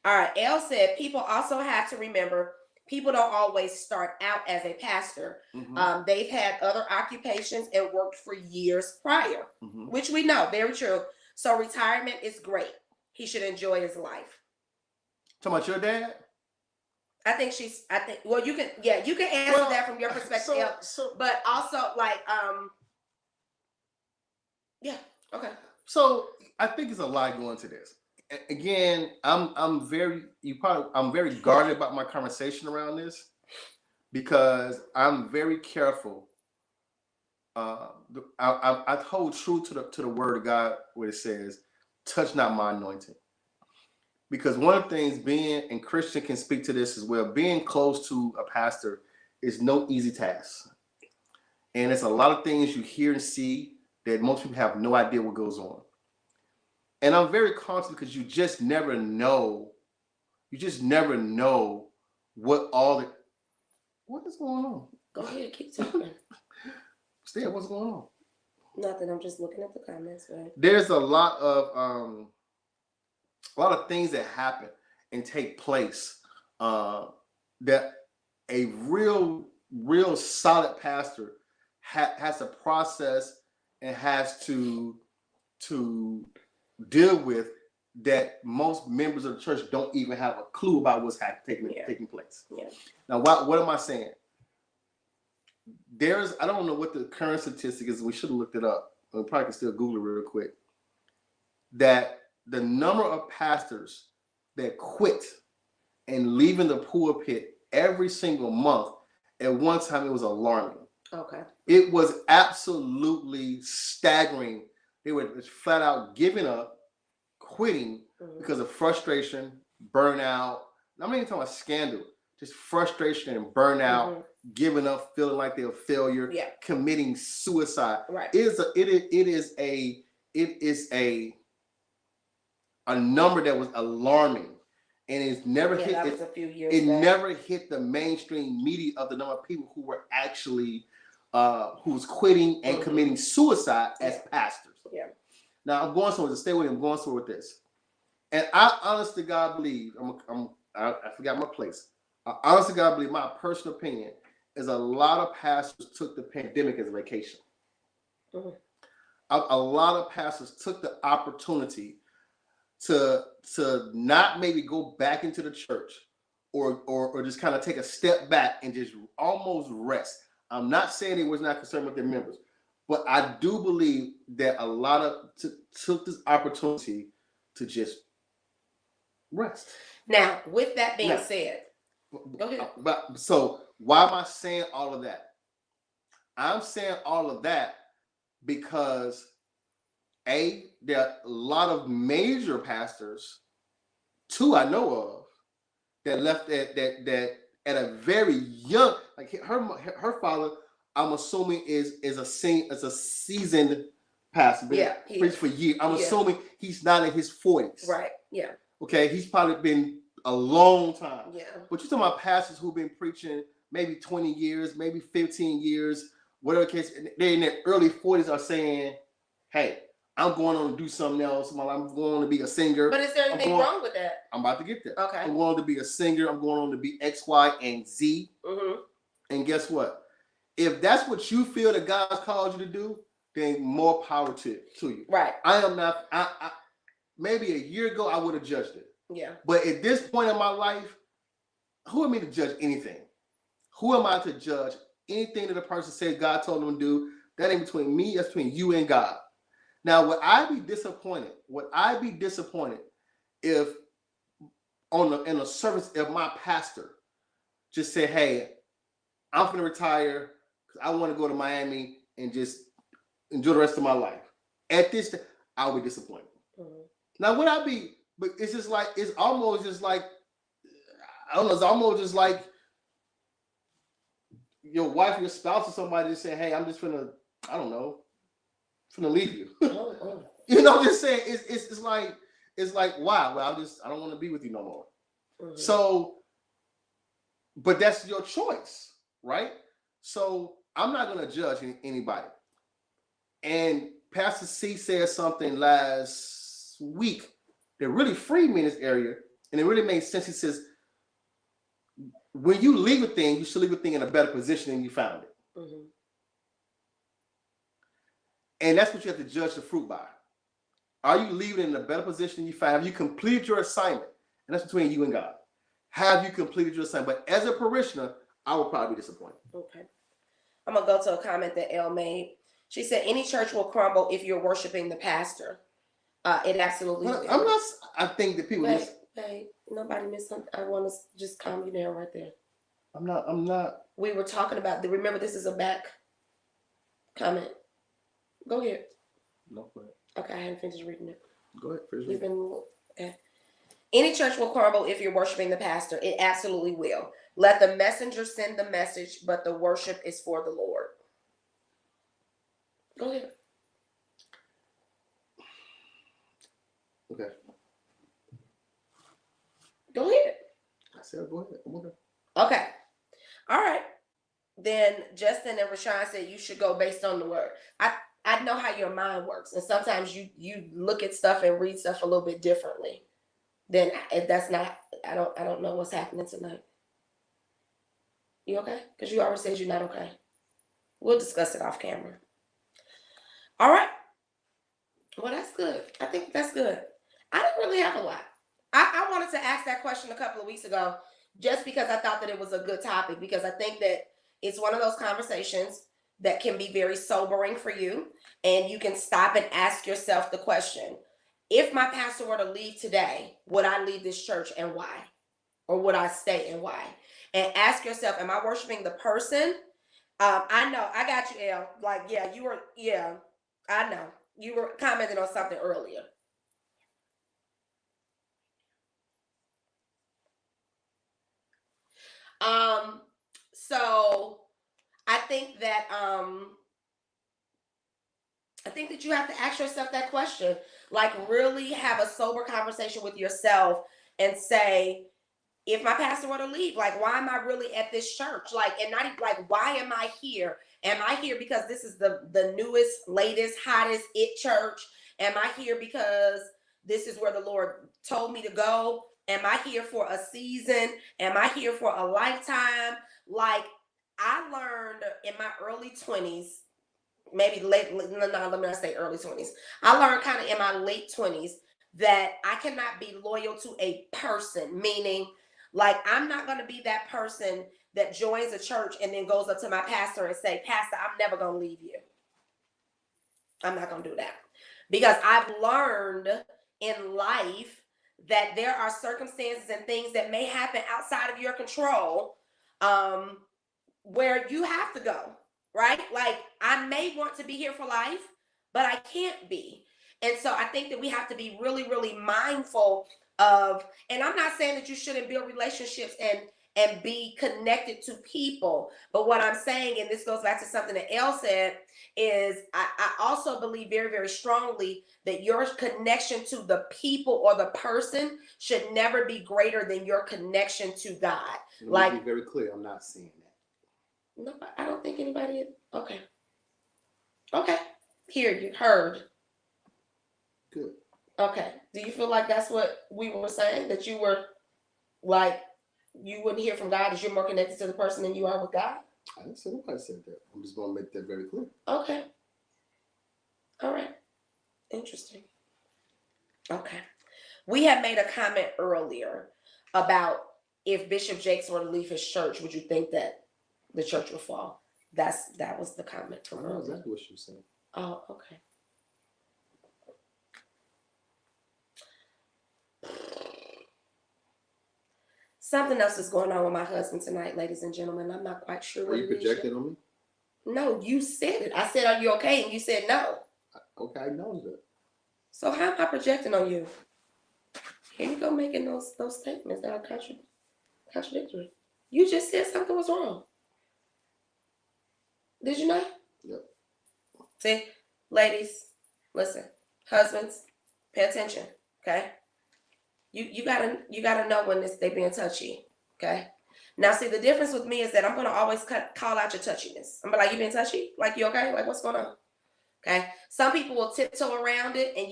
Speaker 1: All right. Elle said people also have to remember people don't always start out as a pastor. Mm-hmm. They've had other occupations and worked for years prior, which we know, very true. So retirement is great. He should enjoy his life.
Speaker 2: Talking about your dad?
Speaker 1: Well, you can answer that from your perspective. But also yeah, okay.
Speaker 2: So I think there's a lot going to this. Again, I'm very guarded about my conversation around this because I'm very careful. I hold true to the word of God where it says, "Touch not my anointing." Because one of the things being, and Christian can speak to this as well, being close to a pastor is no easy task. And it's a lot of things you hear and see that most people have no idea what goes on. And I'm very conscious because you just never know. You just never know what is going on?
Speaker 1: Go ahead, keep talking.
Speaker 2: Still, what's going on?
Speaker 1: Nothing. I'm just looking at the comments. Right?
Speaker 2: There's a lot of things that happen and take place that a real solid pastor has to process and has to deal with, that most members of the church don't even have a clue about what's taking place.
Speaker 1: Yeah.
Speaker 2: Now, what am I saying? I don't know what the current statistic is. We should have looked it up. We probably can still Google it real quick. That the number of pastors that quit and leaving the pulpit every single month, at one time it was alarming.
Speaker 1: Okay.
Speaker 2: It was absolutely staggering. They were flat out giving up, quitting because of frustration, burnout. I'm not even talking about scandal, just frustration and burnout, giving up, feeling like they're a failure, committing suicide.
Speaker 1: Right.
Speaker 2: It is a number that was alarming, and it's never hit.
Speaker 1: That was a few years
Speaker 2: it
Speaker 1: back.
Speaker 2: Never hit the mainstream media of the number of people who were actually who's quitting and committing suicide as pastors.
Speaker 1: Yeah.
Speaker 2: Now I'm going somewhere to stay with him. I'm going somewhere with this, and I honest to God believe I forgot my place. I honest to God believe, my personal opinion is, a lot of pastors took the pandemic as a vacation. A lot of pastors took the opportunity to not maybe go back into the church or just kind of take a step back and just almost rest. I'm not saying they was not concerned with their members, but I do believe that a lot of took this opportunity to just rest.
Speaker 1: Now, with that being said, go ahead.
Speaker 2: So why am I saying all of that? I'm saying all of that because there are a lot of major pastors, two I know of, that left that at a very young, like her father, I'm assuming is a seasoned pastor. Preached for years. I'm assuming he's not in his 40s.
Speaker 1: Right. Yeah.
Speaker 2: Okay, he's probably been a long time.
Speaker 1: Yeah.
Speaker 2: But you're talking about pastors who've been preaching maybe 20 years, maybe 15 years, whatever the case. They're in their early 40s, are saying, "Hey, I'm going on to do something else. I'm going to be a singer."
Speaker 1: But is there anything wrong with that?
Speaker 2: I'm about to get there.
Speaker 1: Okay.
Speaker 2: I'm going to be a singer. I'm going on to be X, Y, and Z. And guess what? If that's what you feel that God's called you to do, then more power to you.
Speaker 1: Right.
Speaker 2: I am not. I maybe a year ago I would have judged it.
Speaker 1: Yeah.
Speaker 2: But at this point in my life, who am I to judge anything? Who am I to judge anything that a person said God told them to do? That ain't between me. That's between you and God. Now, would I be disappointed? If in the service of my pastor just say, "Hey, I'm going to retire because I want to go to Miami and just enjoy the rest of my life"? At this, I'll be disappointed. Now, would I be? But it's just like, it's almost just like, I don't know. It's almost just like your wife, your spouse, or somebody just saying, "Hey, I'm just finna, I don't know, finna leave you." You know, just saying, it's like, wow, well, I don't want to be with you no more. So, but that's your choice, right? So I'm not gonna judge anybody. And Pastor C said something last week that really freed me in this area, and it really made sense. He says, when you leave a thing, you should leave a thing in a better position than you found it. And that's what you have to judge the fruit by. Are you leaving it in a better position than you found? Have you completed your assignment? And that's between you and God. Have you completed your assignment? But as a parishioner, I would probably be disappointed.
Speaker 1: Okay. I'm going to go to a comment that Elle made. She said, any church will crumble if you're worshiping the pastor. It absolutely will.
Speaker 2: I think that people
Speaker 1: Hey, nobody missed something. I want to just calm you down right there.
Speaker 2: I'm not
Speaker 1: we were talking about remember this is a back comment. Go ahead.
Speaker 2: No, go ahead.
Speaker 1: Okay, I haven't finished reading it.
Speaker 2: Go ahead. Finish
Speaker 1: You've
Speaker 2: reading.
Speaker 1: been okay. Any church will crumble if you're worshiping the pastor. It absolutely will. Let the messenger send the message, but the worship is for the Lord. Go ahead.
Speaker 2: Okay.
Speaker 1: Go ahead.
Speaker 2: I said go ahead. I'm okay.
Speaker 1: Okay. All right. Then Justin and Rashawn said you should go based on the word. I know how your mind works, and sometimes you look at stuff and read stuff a little bit differently. Then if that's not, I don't know what's happening tonight. You okay? Because you already said you're not okay. We'll discuss it off camera. All right. Well, that's good. I think that's good. I don't really have a lot. I wanted to ask that question a couple of weeks ago just because I thought that it was a good topic, because I think that it's one of those conversations that can be very sobering for you, and you can stop and ask yourself the question, if my pastor were to leave today, would I leave this church and why? Or would I stay and why? And ask yourself, am I worshiping the person? I know, I got you, Elle. Like, yeah, I know. You were commenting on something earlier. So I think that you have to ask yourself that question. Like, really have a sober conversation with yourself and say, if my pastor were to leave, like, why am I really at this church? Like, and not even like, why am I here? Am I here because this is the newest, latest, hottest it church? Am I here because this is where the Lord told me to go? Am I here for a season? Am I here for a lifetime? Like, I learned in my early 20s, maybe late, no, let me not say early 20s. I learned kind of in my late 20s that I cannot be loyal to a person, meaning, like, I'm not going to be that person that joins a church and then goes up to my pastor and say, Pastor, I'm never going to leave you. I'm not going to do that. Because I've learned in life that there are circumstances and things that may happen outside of your control, where you have to go, right? Like, I may want to be here for life, but I can't be. And so I think that we have to be really, really mindful of, and I'm not saying that you shouldn't build relationships and be connected to people. But what I'm saying, and this goes back to something that Elle said, is I also believe very, very strongly that your connection to the people or the person should never be greater than your connection to God.
Speaker 2: Let me be very clear, I'm not saying that.
Speaker 1: No, I don't think anybody is. Okay. Okay. Hear you. Heard.
Speaker 2: Good.
Speaker 1: Okay. Do you feel like that's what we were saying? That you were like, you wouldn't hear from God as you're more connected to the person than you are with God?
Speaker 2: I didn't say nobody said that. I'm just going to make that very clear.
Speaker 1: Okay. All right. Interesting. Okay. We had made a comment earlier about if Bishop Jakes were to leave his church, would you think that the church would fall? That was the comment from
Speaker 2: I know
Speaker 1: earlier.
Speaker 2: exactly what you said.
Speaker 1: Oh, okay. Something else is going on with my husband tonight, ladies and gentlemen. I'm not quite sure what
Speaker 2: Are you projecting on me?
Speaker 1: No, you said it. I said, are you okay? And you said no.
Speaker 2: Okay, I acknowledge that.
Speaker 1: So how am I projecting on you? Here you go making those statements that are contradictory. You just said something was wrong. Did you not?
Speaker 2: Yep.
Speaker 1: See, ladies, listen. Husbands, pay attention. Okay. You gotta know when they being touchy. Okay. Now, see, the difference with me is that I'm gonna always call out your touchiness. I'm like, you being touchy? Like, you okay? Like, what's going on? Okay. Some people will tiptoe around it, and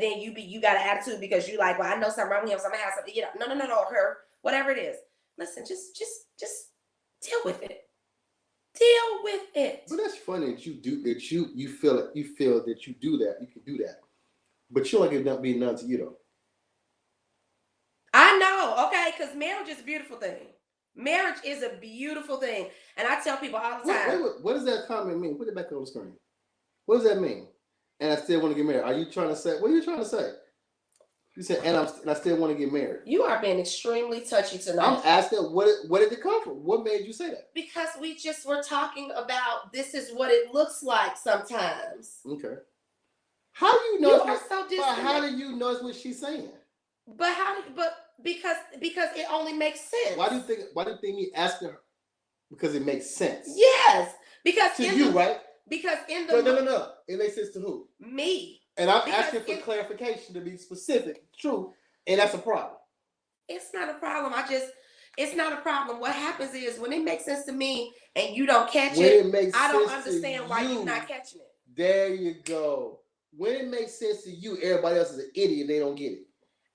Speaker 1: then you got an attitude because you like, well, I know something wrong with him, so I'm gonna have something. No, her, whatever it is. Listen, just deal with it. Deal with it.
Speaker 2: But that's funny that you do that. You feel it. You feel that you do that. You can do that, but you don't like it not being none to you though.
Speaker 1: I know, okay, because marriage is a beautiful thing. Marriage is a beautiful thing, and I tell people all the time.
Speaker 2: What does that comment mean? Put it back on the screen. What does that mean? And I still want to get married. Are you trying to say? What are you trying to say? You said, and I still want to get married.
Speaker 1: You are being extremely touchy tonight.
Speaker 2: I'm asking, what did it come from? What made you say that?
Speaker 1: Because we just were talking about this is what it looks like sometimes.
Speaker 2: Okay. How do you know?
Speaker 1: You are so disconnected.
Speaker 2: How do you know what she's saying?
Speaker 1: But because it only makes sense.
Speaker 2: Why do you think me asking her? Because it makes sense.
Speaker 1: Yes. Because
Speaker 2: to you, right?
Speaker 1: Because in the
Speaker 2: no. It makes sense to who?
Speaker 1: Me.
Speaker 2: And I'm asking for clarification to be specific, true, and that's a problem.
Speaker 1: It's not a problem. It's not a problem. What happens is when it makes sense to me and you don't catch it, I don't understand why you're not catching it.
Speaker 2: There you go. When it makes sense to you, everybody else is an idiot. They don't get it.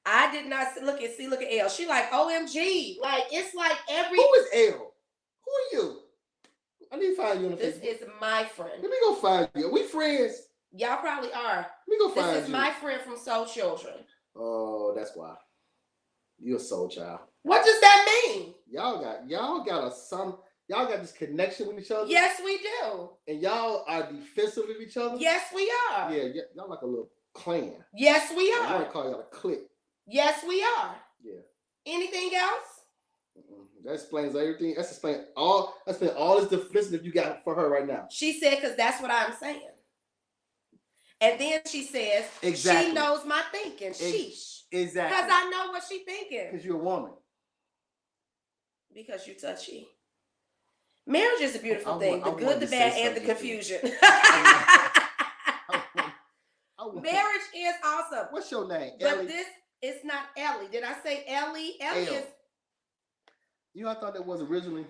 Speaker 1: I did not look at L. She like OMG. Like it's like every.
Speaker 2: Who is L? Who are you? I need to find you on the
Speaker 1: This
Speaker 2: Facebook.
Speaker 1: is my friend.
Speaker 2: Let me go find you. Are we friends?
Speaker 1: Y'all probably are.
Speaker 2: Let me go find you.
Speaker 1: This is my friend from Soul Children.
Speaker 2: Oh, that's why. You're a soul child.
Speaker 1: What does that mean?
Speaker 2: Y'all got this connection with each other.
Speaker 1: Yes, we do.
Speaker 2: And y'all are defensive of each other.
Speaker 1: Yes, we are.
Speaker 2: Yeah, y'all like a little clan.
Speaker 1: Yes, we are.
Speaker 2: I want to call y'all a clique.
Speaker 1: Yes, we are.
Speaker 2: Yeah.
Speaker 1: Anything else?
Speaker 2: That explains everything. That explains all this defensive you got for her right now.
Speaker 1: She said, because that's what I'm saying. And then she says, exactly. She knows my thinking. Sheesh.
Speaker 2: Exactly.
Speaker 1: Because I know what she's thinking.
Speaker 2: Because you're a woman.
Speaker 1: Because you're touchy. Marriage is a beautiful thing. The good, the bad, and the confusion. Marriage is awesome.
Speaker 2: What's your name?
Speaker 1: But
Speaker 2: Ellie?
Speaker 1: this is not Ellie. Did I say Ellie? Ellie is.
Speaker 2: You know, I thought that was originally.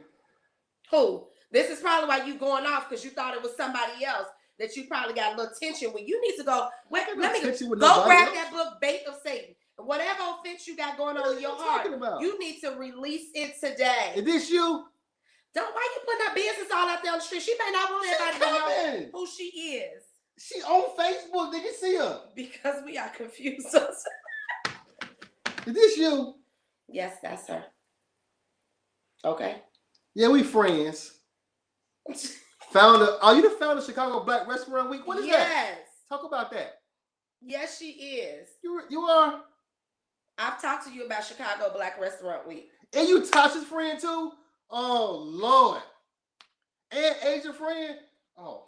Speaker 1: Who? This is probably why you going off because you thought it was somebody else that you probably got a little tension with. You need to go. Wait, let me go grab that book, Bait of Satan. Whatever offense you got going on in your heart, you need to release it today.
Speaker 2: Is this you?
Speaker 1: Why you putting her business all out there on the street? She may not want everybody to know who she is.
Speaker 2: She on Facebook. Did you see her?
Speaker 1: Because we are confused.
Speaker 2: Is this you?
Speaker 1: Yes, that's her. Okay.
Speaker 2: Yeah, we friends. Are you the founder of Chicago Black Restaurant Week? What is that?
Speaker 1: Yes.
Speaker 2: Talk about that.
Speaker 1: Yes, she is.
Speaker 2: You are?
Speaker 1: I've talked to you about Chicago Black Restaurant Week.
Speaker 2: And you Tasha's friend too? Oh, Lord. And Asian friend? Oh,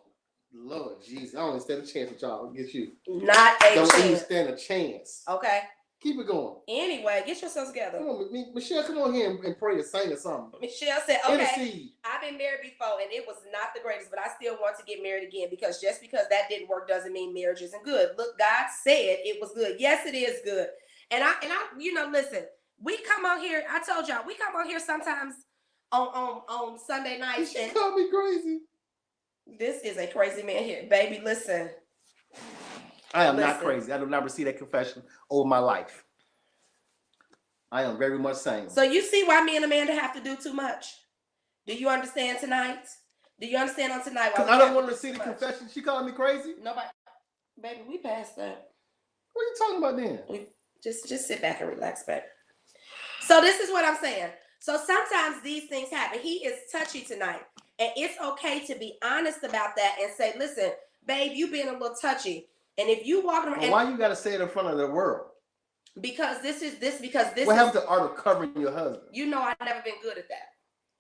Speaker 2: Lord Jesus. I don't stand a chance with y'all. I'll get you.
Speaker 1: Not a chance.
Speaker 2: Don't even stand a chance.
Speaker 1: Okay.
Speaker 2: Keep it going.
Speaker 1: Anyway, get yourself together.
Speaker 2: Come on, Michelle, come on here and pray or sing or something.
Speaker 1: Michelle said, okay,
Speaker 2: Intercede.
Speaker 1: I've been married before and it was not the greatest, but I still want to get married again because just because that didn't work doesn't mean marriage isn't good. Look, God said it was good. Yes, it is good. And I, listen, we come on here. I told y'all, we come on here sometimes on Sunday nights.
Speaker 2: She called me crazy.
Speaker 1: This is a crazy man here. Baby, listen.
Speaker 2: I am not crazy. I do not receive that confession over my life. I am very much sane.
Speaker 1: So you see why me and Amanda have to do too much? Do you understand tonight? Do you understand on tonight?
Speaker 2: Because I don't want to see the confession. She called me crazy?
Speaker 1: Nobody. Baby, we passed that.
Speaker 2: What are you talking about then?
Speaker 1: Just sit back and relax, baby. So this is what I'm saying. So sometimes these things happen. He is touchy tonight. And it's okay to be honest about that and say, listen, babe, you being a little touchy. And if you walk around,
Speaker 2: why you got to say it in front of the world?
Speaker 1: Because this.
Speaker 2: What happened to art of covering your husband?
Speaker 1: You know, I've never been good at that.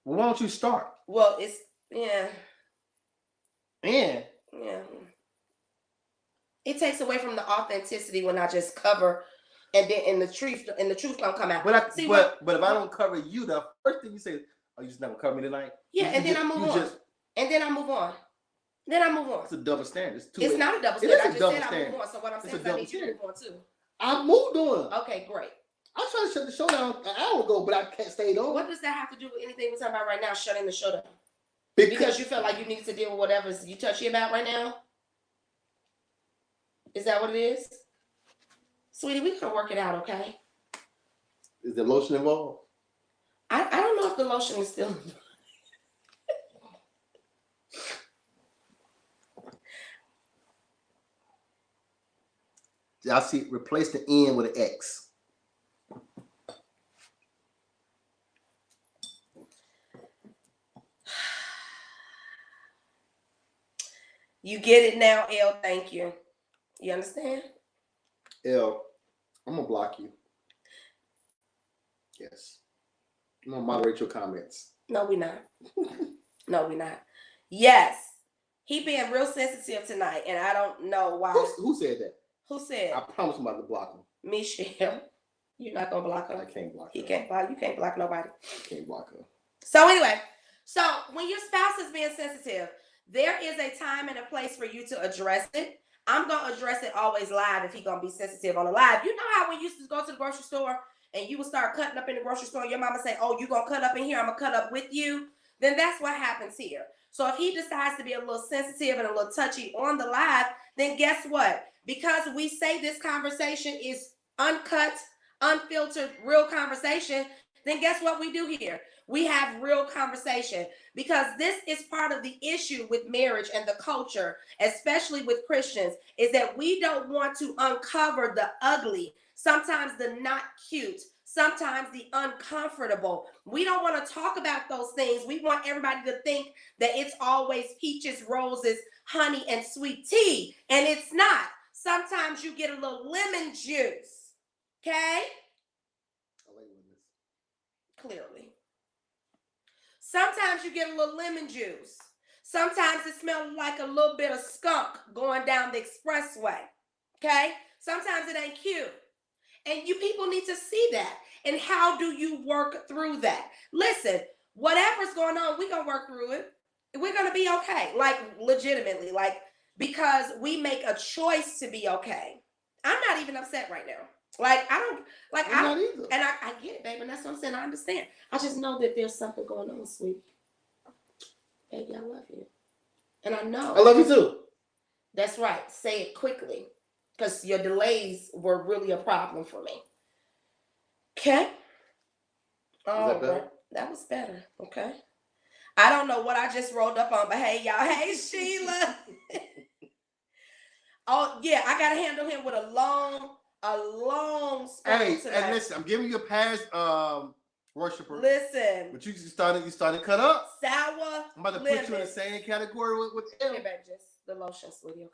Speaker 2: Well, why don't you start?
Speaker 1: Well, it's yeah.
Speaker 2: And
Speaker 1: yeah, it takes away from the authenticity when I just cover, and then the truth don't come out.
Speaker 2: But if I don't cover you, the first thing you say, "Oh, you just never cover me tonight."
Speaker 1: Yeah, and then I move on. And then I move on.
Speaker 2: It's a double standard.
Speaker 1: It's not a double standard. I just said I move on. So what I'm saying is I need you to move on too. I
Speaker 2: moved on.
Speaker 1: Okay, great.
Speaker 2: I was trying to shut the show down an hour ago, but I can't stay on.
Speaker 1: What does that have to do with anything we're talking about right now, shutting the show down? Because you felt like you needed to deal with whatever you touchy about right now? Is that what it is? Sweetie, we can work it out, okay?
Speaker 2: Is the lotion involved?
Speaker 1: I don't know if the lotion is still involved.
Speaker 2: Y'all see, replace the N with an X.
Speaker 1: You get it now, L. Thank you. You understand?
Speaker 2: L, I'm gonna block you. Yes. I'm gonna moderate your comments.
Speaker 1: No, we're not. No, we're not. Yes. He being real sensitive tonight, and I don't know why.
Speaker 2: Who said that?
Speaker 1: Who said?
Speaker 2: I promise I'm about to block him.
Speaker 1: Michelle. You're not gonna block her.
Speaker 2: I can't block her.
Speaker 1: He can't block. You can't block nobody.
Speaker 2: I can't block her.
Speaker 1: So anyway, so when your spouse is being sensitive, there is a time and a place for you to address it. I'm gonna address it always live if he's gonna be sensitive on the live. You know how when you used to go to the grocery store and you would start cutting up in the grocery store, and your mama say, "Oh, you gonna cut up in here? I'm gonna cut up with you." Then that's what happens here. So if he decides to be a little sensitive and a little touchy on the live, then guess what? Because we say this conversation is uncut, unfiltered, real conversation, then guess what we do here? We have real conversation, because this is part of the issue with marriage and the culture, especially with Christians, is that we don't want to uncover the ugly, sometimes the not cute, sometimes the uncomfortable. We don't want to talk about those things. We want everybody to think that it's always peaches, roses, honey, and sweet tea, and it's not. Sometimes you get a little lemon juice, okay? Clearly. Sometimes you get a little lemon juice. Sometimes it smells like a little bit of skunk going down the expressway. Okay? Sometimes it ain't cute. And you people need to see that. And how do you work through that? Listen, whatever's going on, we're going to work through it. We're going to be okay. Like, legitimately. Like, because we make a choice to be okay. I'm not even upset right now. Like, I don't, like,
Speaker 2: I'm not either.
Speaker 1: And I get it, baby, and that's what I'm saying. I understand. I just know that there's something going on, sweetie. Baby, I love you. And I know.
Speaker 2: I love you too.
Speaker 1: That's right. Say it quickly, because your delays were really a problem for me. Okay? Oh,
Speaker 2: that better?
Speaker 1: that was better. Okay. I don't know what I just rolled up on, but hey, y'all. Hey, Sheila. Oh, yeah, I got to handle him with a long spoon.
Speaker 2: Hey,
Speaker 1: tonight.
Speaker 2: and listen, I'm giving you a pass, worshiper.
Speaker 1: Listen.
Speaker 2: But you started to cut up.
Speaker 1: Sour.
Speaker 2: I'm about to put you in the same category with
Speaker 1: Here, baby, just the lotion, sweetie.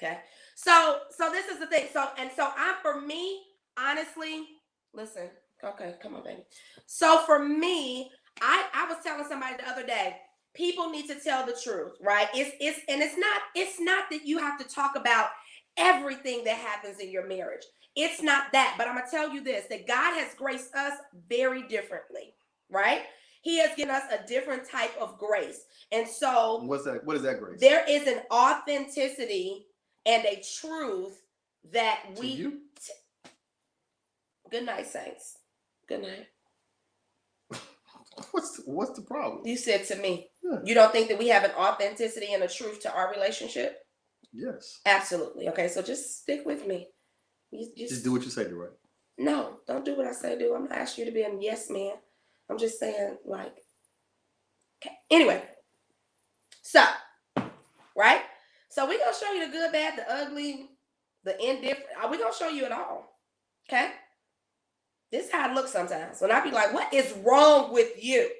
Speaker 1: Okay. So this is the thing. So I'm, for me, honestly, listen. Okay, come on, baby. So for me, I was telling somebody the other day, people need to tell the truth, right? It's not that you have to talk about everything that happens in your marriage. It's not that, but I'm gonna tell you this, that God has graced us very differently, right? He has given us a different type of grace. And so
Speaker 2: what's that? What is that grace?
Speaker 1: There is an authenticity and a truth that
Speaker 2: to you?
Speaker 1: Good night, saints. Good night.
Speaker 2: What's the problem?
Speaker 1: You said to me,
Speaker 2: yeah.
Speaker 1: You don't think that we have an authenticity and a truth to our relationship?
Speaker 2: Yes.
Speaker 1: Absolutely. Okay, so just stick with me.
Speaker 2: Just do what you say, right?
Speaker 1: No, don't do what I say do. I'm not asking you to be a yes man. I'm just saying, like, okay. Anyway, so, right? So we're going to show you the good, bad, the ugly, the indifferent. We're going to show you it all. Okay? This is how it looks sometimes. When I be like, what is wrong with you?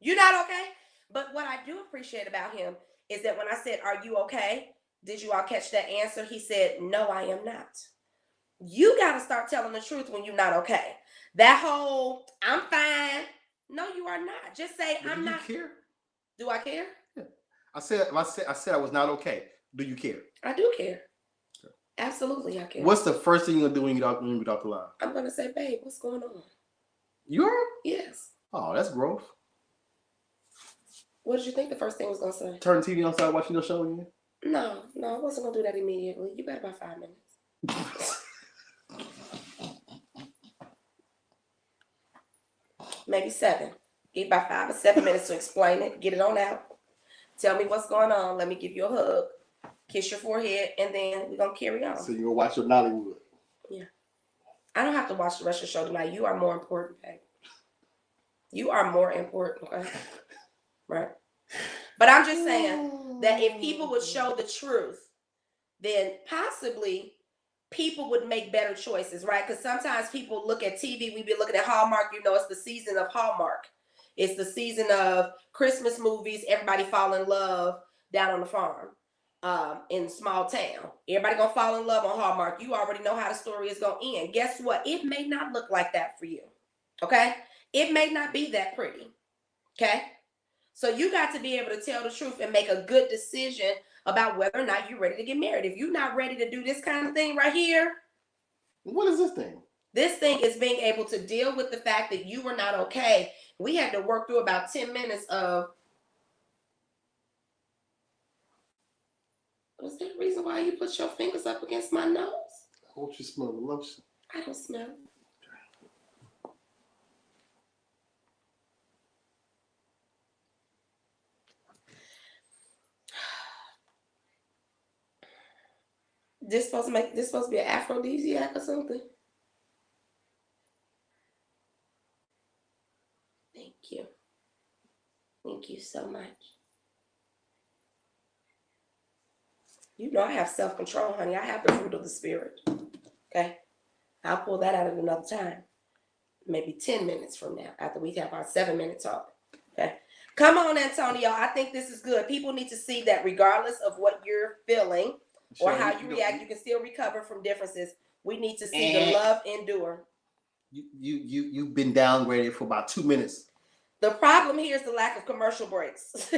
Speaker 1: You're not okay? But what I do appreciate about him is that when I said, are you okay? Did you all catch that answer? He said, no, I am not. You got to start telling the truth when you're not okay. That whole, I'm fine. No, you are not. Just say,
Speaker 2: but
Speaker 1: I'm not.
Speaker 2: Do you care?
Speaker 1: Do I care?
Speaker 2: Yeah. I said I was not okay. Do you care?
Speaker 1: I do care. Okay. Absolutely, I care.
Speaker 2: What's the first thing you're going to do when you get off the line?
Speaker 1: I'm going to say, babe, what's going on?
Speaker 2: You are?
Speaker 1: Yes.
Speaker 2: Oh, that's growth.
Speaker 1: What did you think the first thing was going to say?
Speaker 2: Turn TV on, start watching your show again?
Speaker 1: No, I wasn't going to do that immediately. You better about 5 minutes. Maybe 7. Give about 5 or 7 minutes to explain it. Get it on out. Tell me what's going on. Let me give you a hug. Kiss your forehead. And then we're going to carry on.
Speaker 2: So you're going to watch your Nollywood?
Speaker 1: Yeah. I don't have to watch the rest of the show tonight. You are more important, babe. You are more important, okay? Right. But I'm just saying that if people would show the truth, then possibly people would make better choices, right? Because sometimes people look at TV, we be looking at Hallmark, it's the season of Hallmark. It's the season of Christmas movies, everybody fall in love down on the farm. in small town. Everybody gonna fall in love on Hallmark. You already know how the story is gonna end. Guess what? It may not look like that for you. Okay? It may not be that pretty. Okay? So you got to be able to tell the truth and make a good decision about whether or not you're ready to get married. If you're not ready to do this kind of thing right here,
Speaker 2: what is this thing?
Speaker 1: This thing is being able to deal with the fact that you were not okay. We had to work through about 10 minutes of, was there a reason why you put your fingers up against my nose?
Speaker 2: I want you to smell the lotion.
Speaker 1: I don't smell. This supposed to be an aphrodisiac or something? Thank you. Thank you so much. You know I have self-control, honey. I have the fruit of the spirit. Okay? I'll pull that out at another time. Maybe 10 minutes from now, after we have our 7-minute talk. Okay? Come on, Antonio. I think this is good. People need to see that regardless of what you're feeling or how you react, you can still recover from differences. We need to see the love endure.
Speaker 2: You've been downgraded for about 2 minutes.
Speaker 1: The problem here is the lack of commercial breaks.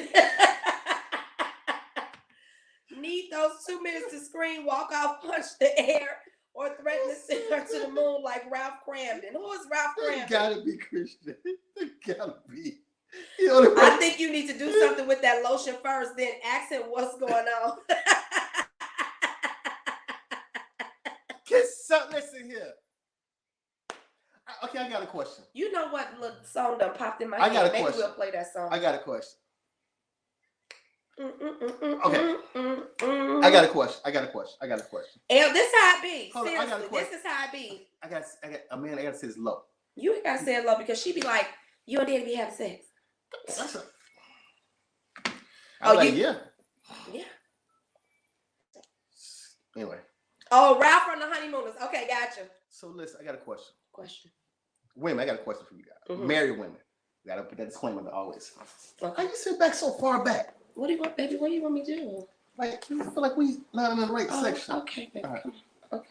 Speaker 1: Need those 2 minutes to scream, walk off, punch the air, or threaten to send her to the moon like Ralph Cramden. Who is Ralph Cramden?
Speaker 2: It gotta be Christian. It gotta be.
Speaker 1: I think you need to do something with that lotion first, then ask him what's going on.
Speaker 2: Listen here. Okay, I got a question.
Speaker 1: You know what little song done popped in my
Speaker 2: head? I got a
Speaker 1: Maybe
Speaker 2: question.
Speaker 1: We'll play that song.
Speaker 2: I got a question. Okay. I got a question.
Speaker 1: And this how it be.
Speaker 2: Hold on,
Speaker 1: Seriously, this is how it be.
Speaker 2: I got I gotta say it's low.
Speaker 1: You ain't gotta say it low because she be like, you and Daddy be having sex.
Speaker 2: Yeah.
Speaker 1: Yeah.
Speaker 2: Anyway.
Speaker 1: Oh, Ralph from the Honeymooners. Okay, gotcha.
Speaker 2: So listen, I got a question.
Speaker 1: Women,
Speaker 2: I got a question for you guys. Mm-hmm. Married women. You gotta put that disclaimer always.
Speaker 1: Okay.
Speaker 2: How you sit back so far back?
Speaker 1: What do you want, baby? What do you want me to do?
Speaker 2: Like, you feel like we not in the right section.
Speaker 1: Okay, baby. All right. Come on. Okay.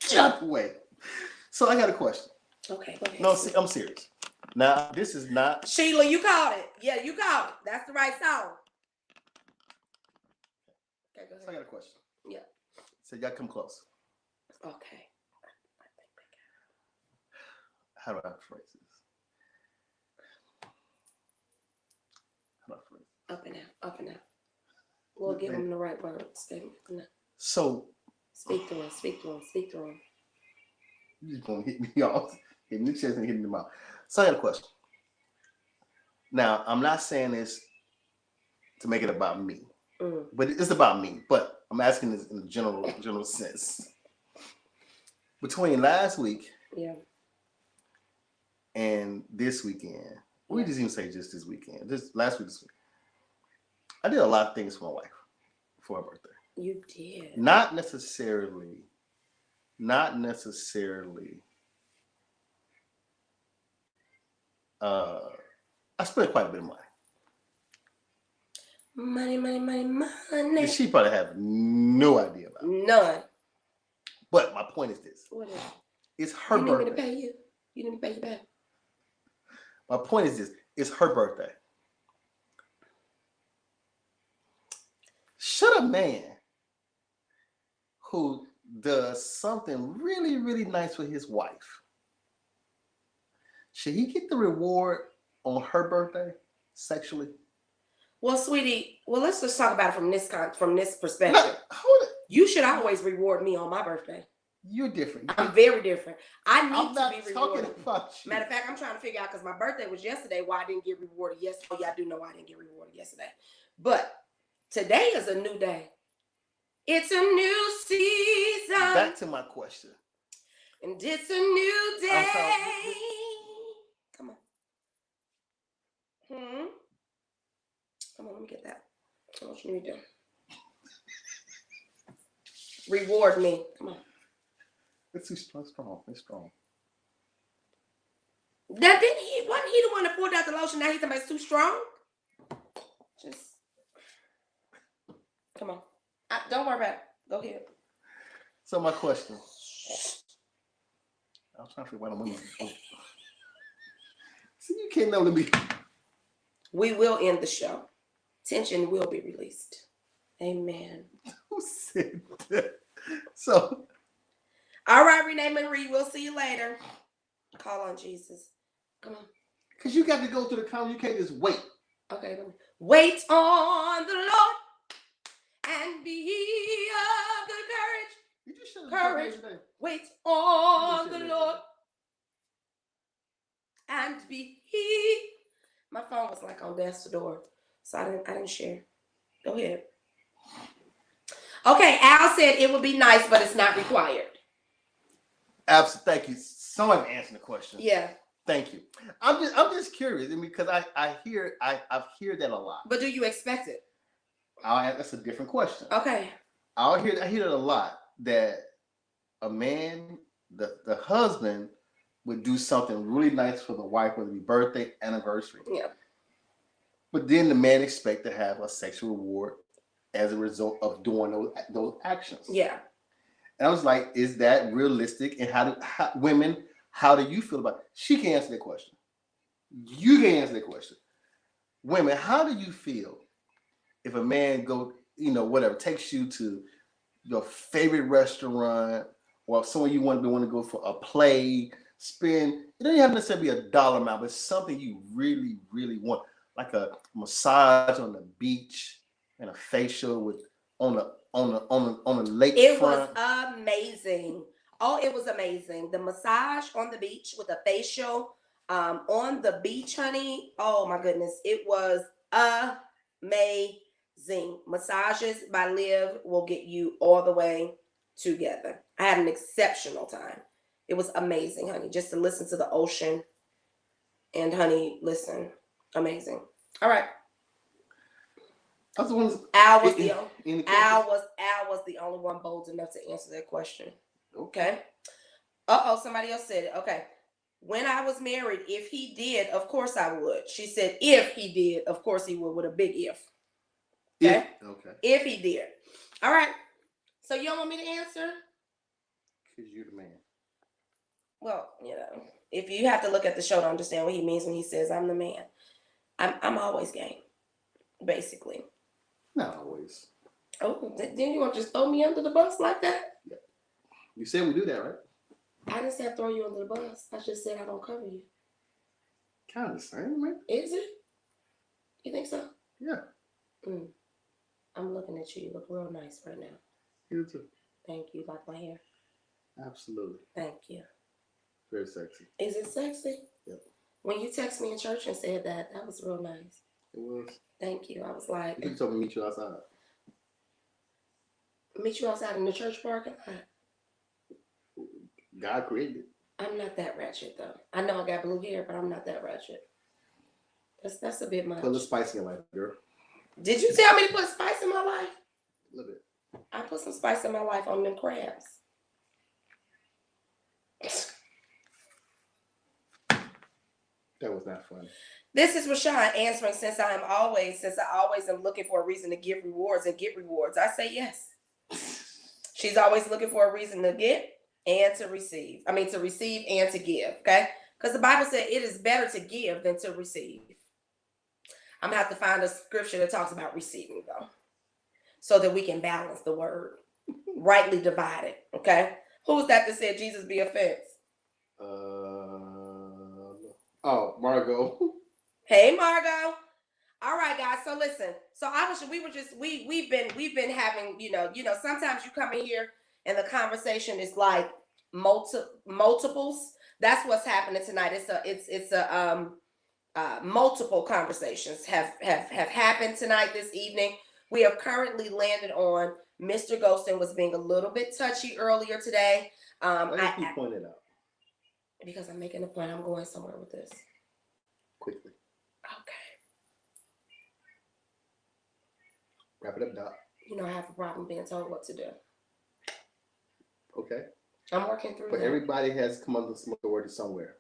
Speaker 2: Get out the way. So I got a question.
Speaker 1: Okay, go ahead.
Speaker 2: No, see, I'm serious. Now, this is not...
Speaker 1: Sheila, you called it. Yeah, you called it. That's the right song. Okay, go ahead.
Speaker 2: So I got a question.
Speaker 1: Yeah.
Speaker 2: So y'all come close.
Speaker 1: Okay.
Speaker 2: How do I phrase this?
Speaker 1: Up and out. We'll give them the right words.
Speaker 2: So...
Speaker 1: Speak to him.
Speaker 2: You just gonna hit me off. Hit me chest and hit me in the mouth. So I got a question. Now, I'm not saying this to make it about me. But it's about me. But I'm asking this in a general sense. Between last week and this weekend, we just even say just this weekend, just last week, this week, I did a lot of things for my wife for her birthday.
Speaker 1: You did.
Speaker 2: Not necessarily. I spent quite a bit of money. Money. She probably have no idea about it.
Speaker 1: None.
Speaker 2: But my point is this.
Speaker 1: What is it?
Speaker 2: It's her birthday.
Speaker 1: You need me to pay you? You need me to pay you back?
Speaker 2: My point is this. It's her birthday. Should a man who does something really, really nice with his wife, should he get the reward on her birthday sexually?
Speaker 1: Well, sweetie, let's just talk about it from this perspective.
Speaker 2: No, hold it.
Speaker 1: You should always reward me on my birthday.
Speaker 2: You're different.
Speaker 1: I'm very different. I need to be rewarded.
Speaker 2: Talking about you.
Speaker 1: Matter of fact, I'm trying to figure out because my birthday was yesterday why I didn't get rewarded yesterday. Oh, yeah, I do know why I didn't get rewarded yesterday. But today is a new day. It's a new season.
Speaker 2: Back to my question.
Speaker 1: And it's a new day. Come on. Come on, let me get that. What you need to do? Reward me. Come on.
Speaker 2: It's too strong. It's strong.
Speaker 1: That didn't he wasn't he the one that poured out the lotion? Now he's talking about it's too strong. Just come on. Don't worry about it. Go ahead.
Speaker 2: So my question. I was trying to figure out what I'm going. See, you can't know to be.
Speaker 1: We will end the show. Tension will be released. Amen.
Speaker 2: Who said that? So.
Speaker 1: All right, Renee Marie. We'll see you later. Call on Jesus. Come on.
Speaker 2: Because you got to go through the comment. You can't just wait.
Speaker 1: Okay. Wait on the Lord and be of good courage.
Speaker 2: You just show
Speaker 1: Courage. Wait on the Lord and be he. My phone was like on desk door, so I didn't share. Go ahead. Okay, Al said it would be nice, but it's not required.
Speaker 2: Absolutely. Thank you. Someone answered the question.
Speaker 1: Yeah.
Speaker 2: Thank you. I'm just curious because I've heard that a lot.
Speaker 1: But do you expect it?
Speaker 2: That's a different question.
Speaker 1: Okay.
Speaker 2: I hear that a lot, that a man, the husband would do something really nice for the wife, whether it be birthday, anniversary.
Speaker 1: Yeah.
Speaker 2: But then the man expect to have a sexual reward as a result of doing those actions.
Speaker 1: Yeah.
Speaker 2: And I was like, is that realistic? And women, how do you feel about it? She can answer that question. You can answer that question. Women, how do you feel if a man takes you to your favorite restaurant, or somewhere you want to go for a play, spend, it doesn't have to necessarily be a dollar amount, but something you really, really want, like a massage on the beach and a facial on a lakefront.
Speaker 1: It was amazing. Oh, it was amazing. The massage on the beach with a facial on the beach, honey. Oh my goodness. It was amazing. Massages by Liv will get you all the way together. I had an exceptional time. It was amazing, honey. Just to listen to the ocean. And honey, listen. Amazing. All right. Al was the only one bold enough to answer that question. Okay. Somebody else said it. Okay. When I was married, if he did, of course I would. She said, if he did, of course he would, with a big if. Okay. If he did. All right. So you don't want me to answer?
Speaker 2: Because you're the man.
Speaker 1: Well, if you have to look at the show to understand what he means when he says I'm the man, I'm always game, basically.
Speaker 2: Not always.
Speaker 1: Oh, then you want to just throw me under the bus like that?
Speaker 2: Yeah. You said we do that, right?
Speaker 1: I didn't say I throw you under the bus. I just said I don't cover you.
Speaker 2: Kind of the same, man.
Speaker 1: Is it? You think so?
Speaker 2: Yeah.
Speaker 1: I'm looking at you. You look real nice right now.
Speaker 2: You too.
Speaker 1: Thank you. Like my hair?
Speaker 2: Absolutely.
Speaker 1: Thank you.
Speaker 2: Very sexy.
Speaker 1: Is it sexy?
Speaker 2: Yep.
Speaker 1: When you text me in church and said that was real nice.
Speaker 2: It was.
Speaker 1: Thank you. I was like...
Speaker 2: You told me to meet you outside.
Speaker 1: Meet you outside in the church parking lot?
Speaker 2: God created it.
Speaker 1: I'm not that ratchet, though. I know I got blue hair, but I'm not that ratchet. That's a bit much.
Speaker 2: Put a little spice in your life, girl.
Speaker 1: Did you tell me to put spice in my life?
Speaker 2: A little bit.
Speaker 1: I put some spice in my life on them crabs.
Speaker 2: That was not funny.
Speaker 1: This is Rashawn answering, since I always am looking for a reason to give rewards and get rewards. I say yes. She's always looking for a reason to get and to receive. I mean, to receive and to give, okay? Because the Bible said it is better to give than to receive. I'm going to have to find a scripture that talks about receiving, though, so that we can balance the word, rightly divided, okay? Who's that said Jesus be offense?
Speaker 2: Margot.
Speaker 1: Hey, Margot. All right, guys. So listen. So obviously we've been having, sometimes you come in here and the conversation is like multiples. That's what's happening tonight. It's multiple conversations have happened tonight, this evening. We have currently landed on Mr. Gholston was being a little bit touchy earlier today.
Speaker 2: Why do you point it out?
Speaker 1: Because I'm making a point. I'm going somewhere with this.
Speaker 2: Quickly.
Speaker 1: Okay.
Speaker 2: Wrap it up, Doc.
Speaker 1: I have a problem being told what to do.
Speaker 2: Okay.
Speaker 1: I'm working through
Speaker 2: But
Speaker 1: that.
Speaker 2: everybody has come under some authority somewhere.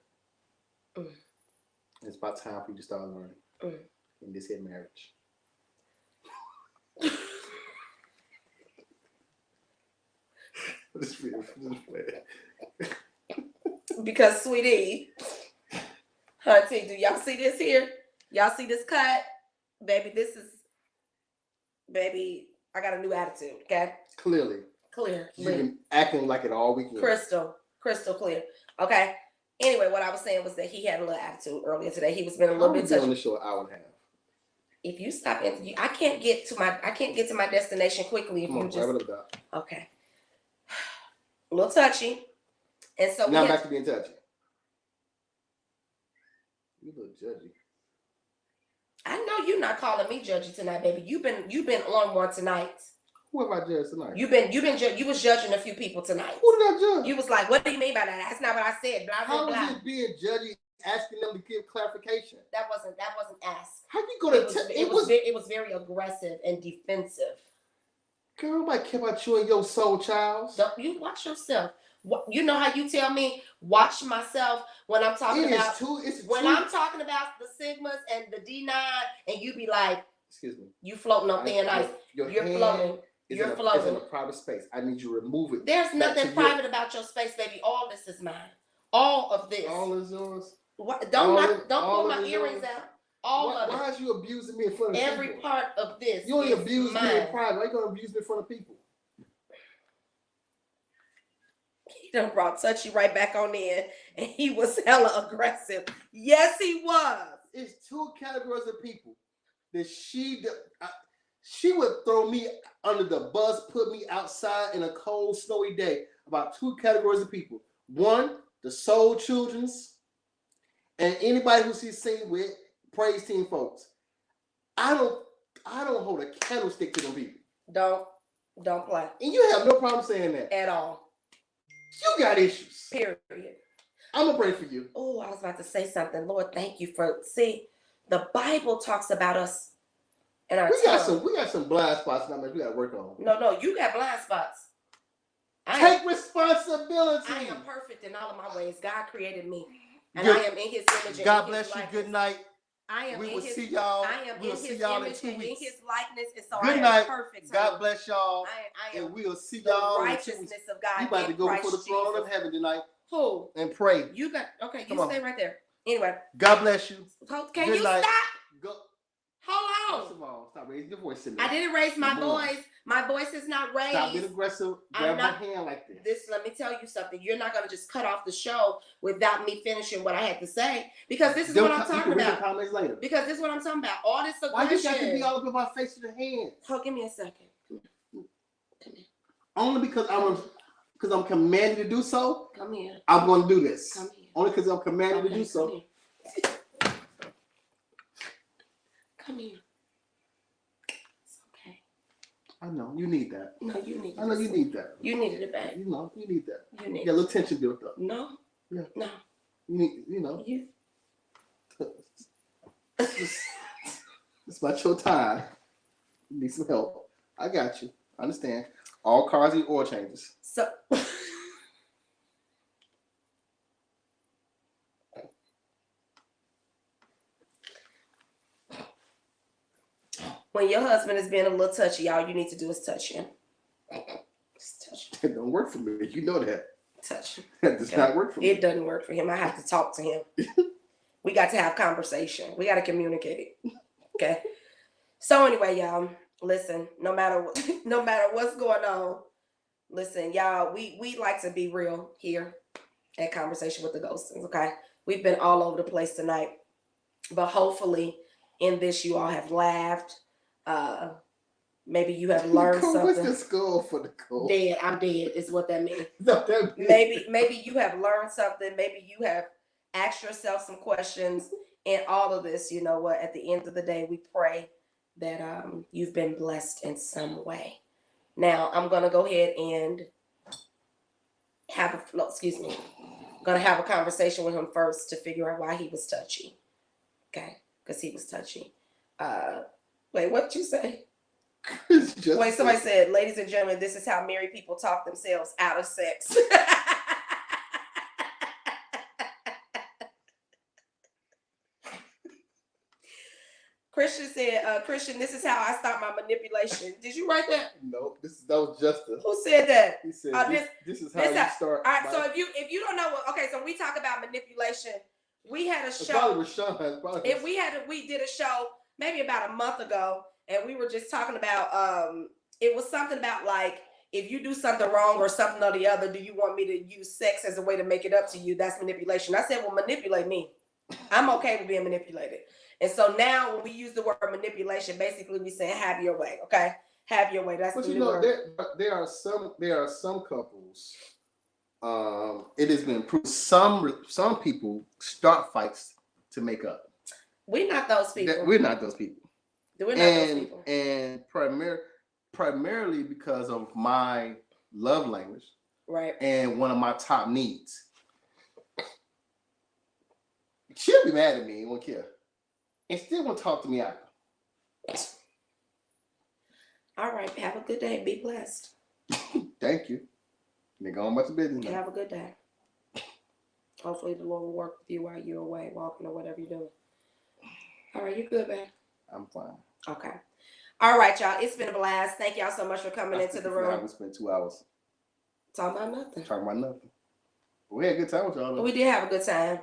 Speaker 2: It's about time for you to start learning in this here marriage.
Speaker 1: Because, sweetie, hunty, do y'all see this here? Y'all see this cut? Baby, I got a new attitude, okay?
Speaker 2: Clearly.
Speaker 1: Clear.
Speaker 2: You've been acting like it all weekend.
Speaker 1: Crystal clear. Okay. Anyway, what I was saying was that he had a little attitude earlier today. He was been a little bit touchy.
Speaker 2: On the show an hour and a half.
Speaker 1: If you stop it, I can't get to my destination quickly if you just. Okay. A little touchy. And so
Speaker 2: now back to being touchy. You look judgy.
Speaker 1: I know you're not calling me judgy tonight, baby. You've been on one tonight.
Speaker 2: Who have I judged tonight?
Speaker 1: You was judging a few people tonight.
Speaker 2: Who did I judge?
Speaker 1: You was like, what do you mean by that? That's not what I said. Blah, blah, blah.
Speaker 2: How was it being judgy, asking them to give clarification?
Speaker 1: That wasn't asked.
Speaker 2: How you gonna
Speaker 1: it was very aggressive and defensive.
Speaker 2: Girl, nobody care about you and your soul, child.
Speaker 1: Don't you watch yourself? You know how you tell me watch myself when I'm talking about I'm talking about the sigmas and the D9, and you be like,
Speaker 2: excuse me,
Speaker 1: you floating on thin ice. You're floating. You're floating.
Speaker 2: It's in a private space. I need you to remove it.
Speaker 1: There's nothing private about your space, baby. All this is mine. All of this.
Speaker 2: All is yours.
Speaker 1: Don't pull my earrings out. All of it.
Speaker 2: Why is you abusing me in front of
Speaker 1: every
Speaker 2: people?
Speaker 1: Part of this?
Speaker 2: You only abuse me in private. Why are you gonna abuse me in front of people?
Speaker 1: He done brought Touchy right back on in, and he was hella aggressive. Yes, he was.
Speaker 2: It's two categories of people that she would throw me under the bus, put me outside in a cold, snowy day. About two categories of people. One, the soul children's, and anybody who she's seen with praise team folks. I don't hold a candlestick to them people.
Speaker 1: Don't play.
Speaker 2: And you have no problem saying that
Speaker 1: at all.
Speaker 2: You got issues.
Speaker 1: Period.
Speaker 2: I'm gonna pray for you.
Speaker 1: Oh, I was about to say something. Lord, thank you for the Bible talks about us and our
Speaker 2: we got some blind spots now we gotta work on.
Speaker 1: No, you got blind spots.
Speaker 2: Take responsibility.
Speaker 1: I am perfect in all of my ways. God created me. And I am in his image.
Speaker 2: God bless you. Good night.
Speaker 1: We
Speaker 2: will see y'all.
Speaker 1: I am
Speaker 2: we'll
Speaker 1: in
Speaker 2: see
Speaker 1: his
Speaker 2: y'all
Speaker 1: image
Speaker 2: in 2
Speaker 1: and
Speaker 2: weeks.
Speaker 1: in his likeness. And so
Speaker 2: Good
Speaker 1: I am
Speaker 2: night.
Speaker 1: Perfect.
Speaker 2: God bless y'all.
Speaker 1: I am
Speaker 2: and we'll see y'all.
Speaker 1: The righteousness of God.
Speaker 2: You about to go before the throne of heaven tonight.
Speaker 1: Who?
Speaker 2: And pray.
Speaker 1: You got okay. You stay right there. Anyway.
Speaker 2: God bless you.
Speaker 1: Can you stop?
Speaker 2: Go.
Speaker 1: Hold on.
Speaker 2: First of all, stop raising your voice to me.
Speaker 1: I didn't raise my voice. My voice is not raised.
Speaker 2: Stop being aggressive. Grab my hand like this.
Speaker 1: Let me tell you something. You're not going to just cut off the show without me finishing what I had to say. Because this is what I'm talking about.
Speaker 2: Comments later.
Speaker 1: Because this is what I'm talking about. All this aggression.
Speaker 2: Why you got to be all up in my face with your hands?
Speaker 1: Oh, give me a second. Come here.
Speaker 2: Only because I'm commanded to do so.
Speaker 1: Come here.
Speaker 2: I'm going to do this.
Speaker 1: Come here.
Speaker 2: Only because I'm commanded to do so.
Speaker 1: Come here. It's okay.
Speaker 2: I know you need that.
Speaker 1: No, you need.
Speaker 2: I know you need that.
Speaker 1: You needed it back.
Speaker 2: You know you need that.
Speaker 1: You need.
Speaker 2: Yeah, a little tension built up.
Speaker 1: No.
Speaker 2: Yeah.
Speaker 1: No.
Speaker 2: You need. You know.
Speaker 1: You.
Speaker 2: It's about your time. You need some help. I got you. I understand. All cars need oil changes.
Speaker 1: So. When your husband is being a little touchy, all you need to do is touch him. Just touch him.
Speaker 2: It don't work for me. You know that.
Speaker 1: Touch him.
Speaker 2: That does not work for me.
Speaker 1: It doesn't work for him. I have to talk to him. We got to have conversation. We got to communicate. Okay. So anyway, y'all, listen. No matter what's going on, listen, y'all. We like to be real here at Conversation with the Gholstons. Okay. We've been all over the place tonight, but hopefully, in this, you all have laughed. Maybe you have learned something.
Speaker 2: What's the score for the goal?
Speaker 1: Dead. I'm dead is what that means.
Speaker 2: That
Speaker 1: Maybe you have learned something. Maybe you have asked yourself some questions. And all of this, you know what? At the end of the day, we pray that you've been blessed in some way. Now, I'm going to go ahead and I'm going to have a conversation with him first to figure out why he was touchy. Okay? Because he was touchy. Wait, what did you say? Wait, somebody said, ladies and gentlemen, this is how married people talk themselves out of sex. Christian said, Christian, this is how I start my manipulation. Did you write that?
Speaker 2: No, that was Justin.
Speaker 1: Who said that?
Speaker 2: He said this is how
Speaker 1: this
Speaker 2: you start.
Speaker 1: All right, so if you don't know what, okay, so we talk about manipulation. We had a show.
Speaker 2: Probably was Sean.
Speaker 1: We did a show maybe about a month ago, and we were just talking about it was something about like, if you do something wrong or something or the other, do you want me to use sex as a way to make it up to you? That's manipulation. I said, well, manipulate me. I'm okay with being manipulated. And so now when we use the word manipulation, basically we saying have your way, okay? Have your way. That's
Speaker 2: but
Speaker 1: the
Speaker 2: you know,
Speaker 1: word.
Speaker 2: there are some couples. It has been proved some people start fights to make up.
Speaker 1: We're not those people.
Speaker 2: We're not those people.
Speaker 1: We're not those people.
Speaker 2: And primarily because of my love language,
Speaker 1: right?
Speaker 2: And one of my top needs. She'll be mad at me, won't care, and still won't talk to me after.
Speaker 1: All right, have a good day. Be blessed.
Speaker 2: Thank you. They're going about the business now.
Speaker 1: Have a good day. Hopefully the Lord will work with you while you're away, walking or whatever you're doing. All right, you good, man?
Speaker 2: I'm fine.
Speaker 1: Okay. All right, y'all. It's been a blast. Thank y'all so much for coming into the room.
Speaker 2: We spent 2 hours
Speaker 1: talking about nothing.
Speaker 2: We had a good time with y'all, though.
Speaker 1: We did have a good time.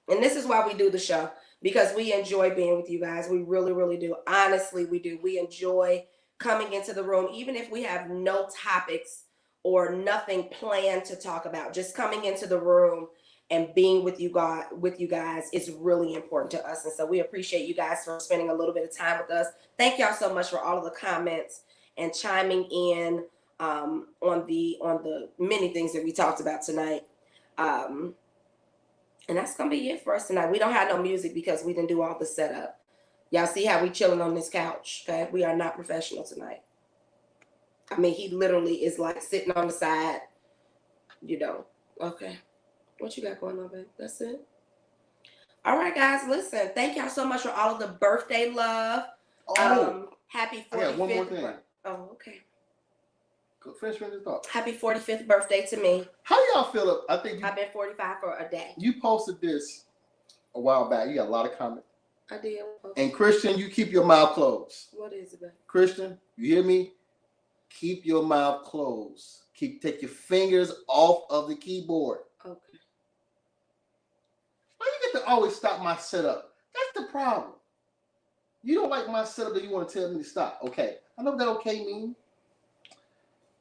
Speaker 1: And this is why we do the show, because we enjoy being with you guys. We really, really do. Honestly, we do. We enjoy coming into the room, even if we have no topics or nothing planned to talk about. Just coming into the room and being with you guys is really important to us. And so we appreciate you guys for spending a little bit of time with us. Thank y'all so much for all of the comments and chiming in on the many things that we talked about tonight. And that's going to be it for us tonight. We don't have no music because we didn't do all the setup. Y'all see how we chilling on this couch, okay? We are not professional tonight. I mean, he literally is like sitting on the side, you know. Okay. What you got going on, babe? That's it? All right, guys, listen. Thank y'all so much for all of the birthday love. Happy 45th.
Speaker 2: Yeah, one more thing.
Speaker 1: Oh, okay.
Speaker 2: Finish your thought.
Speaker 1: Happy 45th birthday to me.
Speaker 2: How y'all feel? I've been
Speaker 1: 45 for a day.
Speaker 2: You posted this a while back. You got a lot of comments.
Speaker 1: I did.
Speaker 2: And Christian, you keep your mouth closed.
Speaker 1: What is it, babe?
Speaker 2: Christian, you hear me? Keep your mouth closed. Take your fingers off of the keyboard.
Speaker 1: Okay.
Speaker 2: Why you get to always stop my setup? That's the problem. You don't like my setup that you want to tell me to stop. Okay. I know what that okay means.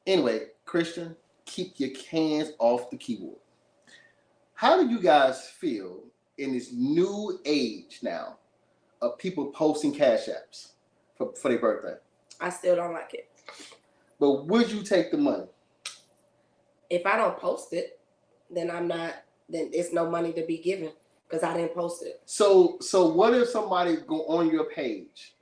Speaker 2: Anyway, Christian, keep your hands off the keyboard. How do you guys feel in this new age now of people posting cash apps for their birthday?
Speaker 1: I still don't like it.
Speaker 2: But would you take the money?
Speaker 1: If I don't post it, then it's no money to be given because I didn't post it.
Speaker 2: So what if somebody go on your page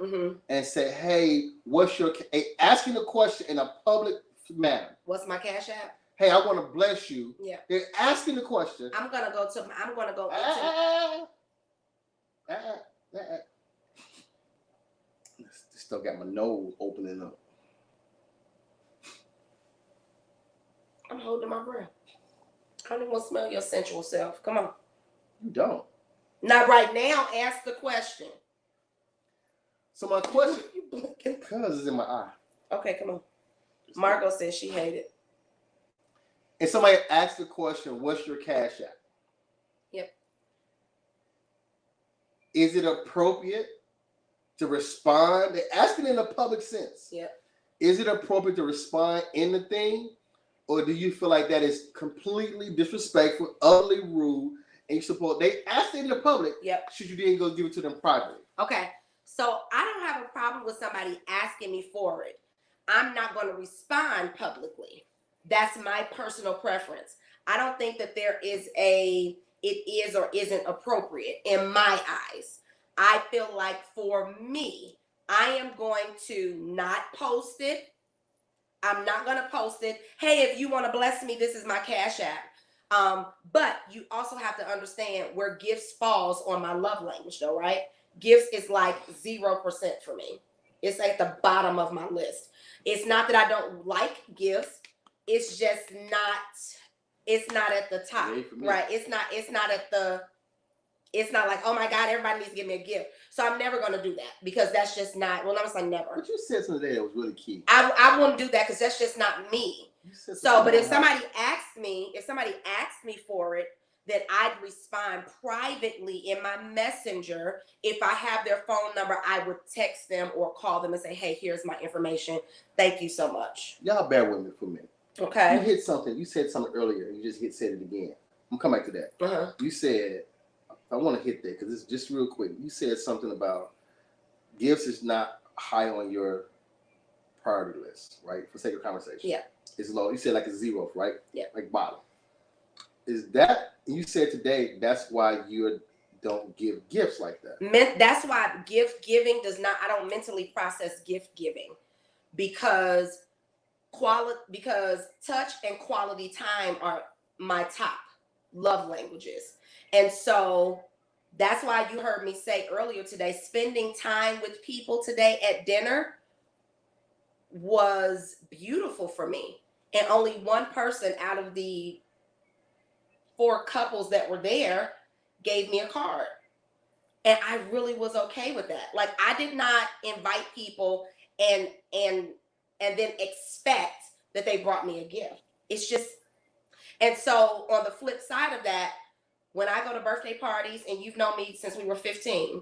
Speaker 2: and say, hey, what's your, asking a question in a public manner.
Speaker 1: What's my cash app?
Speaker 2: Hey, I want to bless you.
Speaker 1: Yeah.
Speaker 2: They're asking the question.
Speaker 1: I'm gonna go.
Speaker 2: Still got my nose opening up.
Speaker 1: I'm holding my breath. I don't even want to smell your sensual self. Come on.
Speaker 2: You don't.
Speaker 1: Not right now. Ask the question.
Speaker 2: So my question.
Speaker 1: You blinking?
Speaker 2: Because it's in my eye.
Speaker 1: Okay, come on. Margot says she hated.
Speaker 2: And somebody asked the question, what's your cash app?
Speaker 1: Yep.
Speaker 2: Is it appropriate to respond? They're asking in a public sense.
Speaker 1: Yep.
Speaker 2: Is it appropriate to respond in the thing? Or do you feel like that is completely disrespectful, utterly rude, and they asked it in the public?
Speaker 1: Yep.
Speaker 2: Should you then go give it to them privately?
Speaker 1: Okay. So I don't have a problem with somebody asking me for it. I'm not going to respond publicly. That's my personal preference. I don't think that it is or isn't appropriate in my eyes. I feel like for me, I am going to not post it. I'm not going to post it. Hey, if you want to bless me, this is my cash app. But you also have to understand where gifts falls on my love language though, right? Gifts is like 0% for me. It's at the bottom of my list. It's not that I don't like gifts. It's just not, it's not at the top, right? It's not it's not like, oh my God, everybody needs to give me a gift. So I'm never going to do that because that's just not, well, I'm saying never.
Speaker 2: But you said something today that was really key.
Speaker 1: I won't do that because that's just not me. So, but if somebody asks me for it, then I'd respond privately in my messenger. If I have their phone number, I would text them or call them and say, hey, here's my information. Thank you so much.
Speaker 2: Y'all bear with me for a minute.
Speaker 1: Okay.
Speaker 2: You hit something. You said something earlier. You just said it again. I'm coming back to that.
Speaker 1: Uh-huh.
Speaker 2: You said, I want to hit that because it's just real quick. You said something about gifts is not high on your priority list, right? For sake of conversation.
Speaker 1: Yeah.
Speaker 2: It's low. You said like a 0, right?
Speaker 1: Yeah.
Speaker 2: Like bottom. Is that, you said today, that's why you don't give gifts like that?
Speaker 1: That's why gift giving I don't mentally process gift giving because touch and quality time are my top love languages. And so that's why you heard me say earlier today, spending time with people today at dinner was beautiful for me. And only one person out of the 4 couples that were there gave me a card. And I really was okay with that. Like, I did not invite people and then expect that they brought me a gift. It's just, and so on the flip side of that, when I go to birthday parties, and you've known me since we were 15,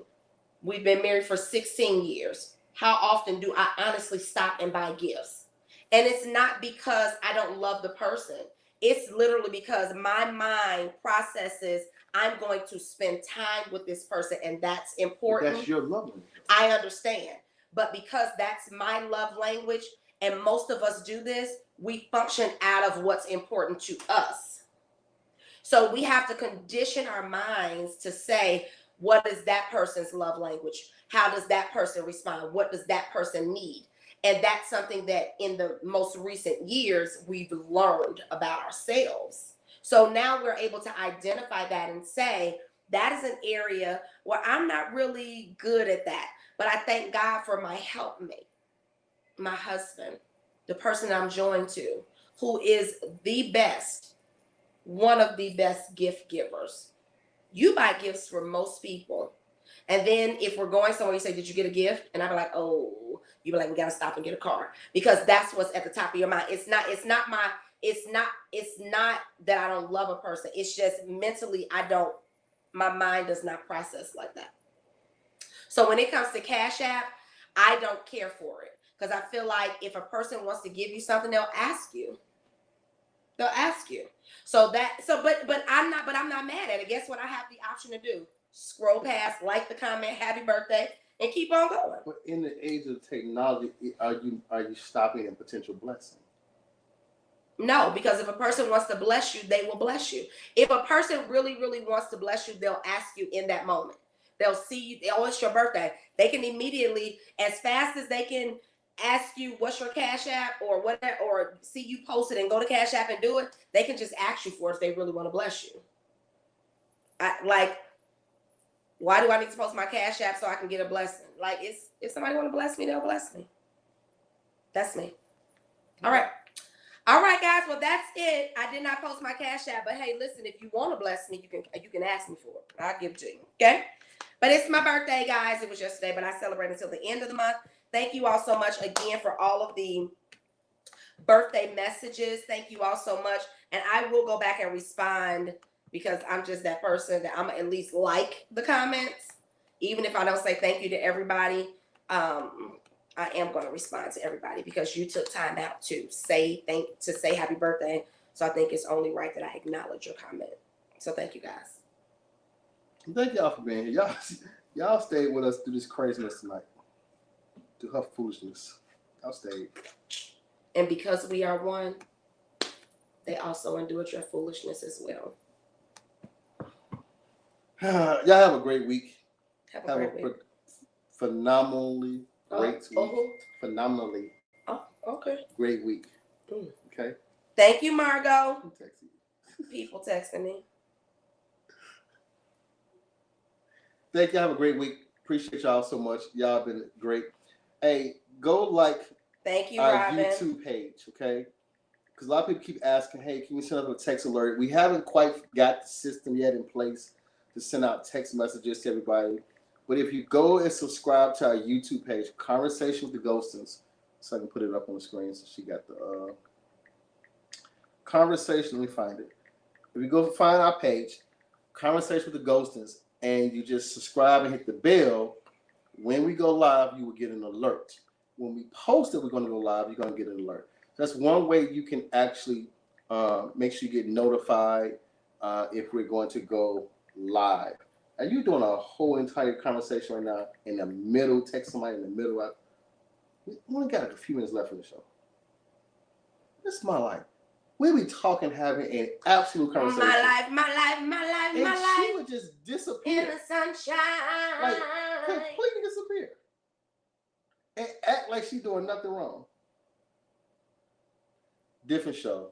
Speaker 1: we've been married for 16 years. How often do I honestly stop and buy gifts? And it's not because I don't love the person. It's literally because my mind processes, I'm going to spend time with this person, and that's important.
Speaker 2: That's your love language.
Speaker 1: I understand. But because that's my love language, and most of us do this, we function out of what's important to us. So we have to condition our minds to say, what is that person's love language? How does that person respond? What does that person need? And that's something that in the most recent years, we've learned about ourselves. So now we're able to identify that and say, that is an area where I'm not really good at that. But I thank God for my helpmate, my husband, the person I'm joined to, who is the best, one of the best gift givers. You buy gifts for most people. And then if we're going somewhere, you say, did you get a gift? And I'd be like, oh, you be like, we got to stop and get a card, because that's what's at the top of your mind. It's not that I don't love a person. It's just mentally, my mind does not process like that. So when it comes to Cash App, I don't care for it, because I feel like if a person wants to give you something, they'll ask you. They'll ask you. But I'm not mad at it. Guess what I have the option to do? Scroll past, like the comment, happy birthday, and keep on going.
Speaker 2: But in the age of technology, are you stopping a potential blessing?
Speaker 1: No, because if a person wants to bless you, they will bless you. If a person really, really wants to bless you, they'll ask you in that moment. They'll see you, oh, it's your birthday. They can immediately, as fast as they can ask you what's your Cash App or whatever, or see you post it and go to Cash App and do it, they can just ask you for it if they really want to bless you. Why do I need to post my Cash App so I can get a blessing? Like, if somebody want to bless me, they'll bless me. That's me. All right, guys. Well, that's it. I did not post my Cash App, but hey, listen, if you want to bless me, you can ask me for it. I'll give it to you. Okay. But it's my birthday, guys. It was yesterday, but I celebrate until the end of the month. Thank you all so much again for all of the birthday messages. Thank you all so much. And I will go back and respond, because I'm just that person that I'm at least like the comments. Even if I don't say thank you to everybody, I am going to respond to everybody, because you took time out to say happy birthday. So I think it's only right that I acknowledge your comment. So thank you, guys.
Speaker 2: Thank y'all for being here. Y'all stayed with us through this craziness tonight, through her foolishness. Y'all stayed.
Speaker 1: And because we are one, they also endured your foolishness as well.
Speaker 2: Y'all have a great week.
Speaker 1: Have a great week.
Speaker 2: Phenomenally great week.
Speaker 1: Oh.
Speaker 2: Phenomenally.
Speaker 1: Oh, okay.
Speaker 2: Great week. Okay.
Speaker 1: Thank you, Margot. People texting me.
Speaker 2: Thank you. Have a great week. Appreciate y'all so much. Y'all been great. Hey, go like
Speaker 1: Thank you,
Speaker 2: our
Speaker 1: Robin.
Speaker 2: YouTube page, okay? Because a lot of people keep asking, hey, can you send us a text alert? We haven't quite got the system yet in place, to send out text messages to everybody. But if you go and subscribe to our YouTube page, Conversation with the Gholstons, so I can put it up on the screen. So she got the conversation. Let me find it. If you go find our page, Conversation with the Gholstons, and you just subscribe and hit the bell, when we go live, you will get an alert. When we post that we're going to go live, you're going to get an alert. That's one way you can actually make sure you get notified if we're going to go live. And you're doing a whole entire conversation right now in the middle, text somebody in the middle. We only got a few minutes left in the show. This is my life. We'll be talking, having an absolute conversation.
Speaker 1: My life, my life, my life,
Speaker 2: and
Speaker 1: my
Speaker 2: she
Speaker 1: life.
Speaker 2: would just disappear.
Speaker 1: In the sunshine.
Speaker 2: Like, completely disappear. And act like she's doing nothing wrong. Different show.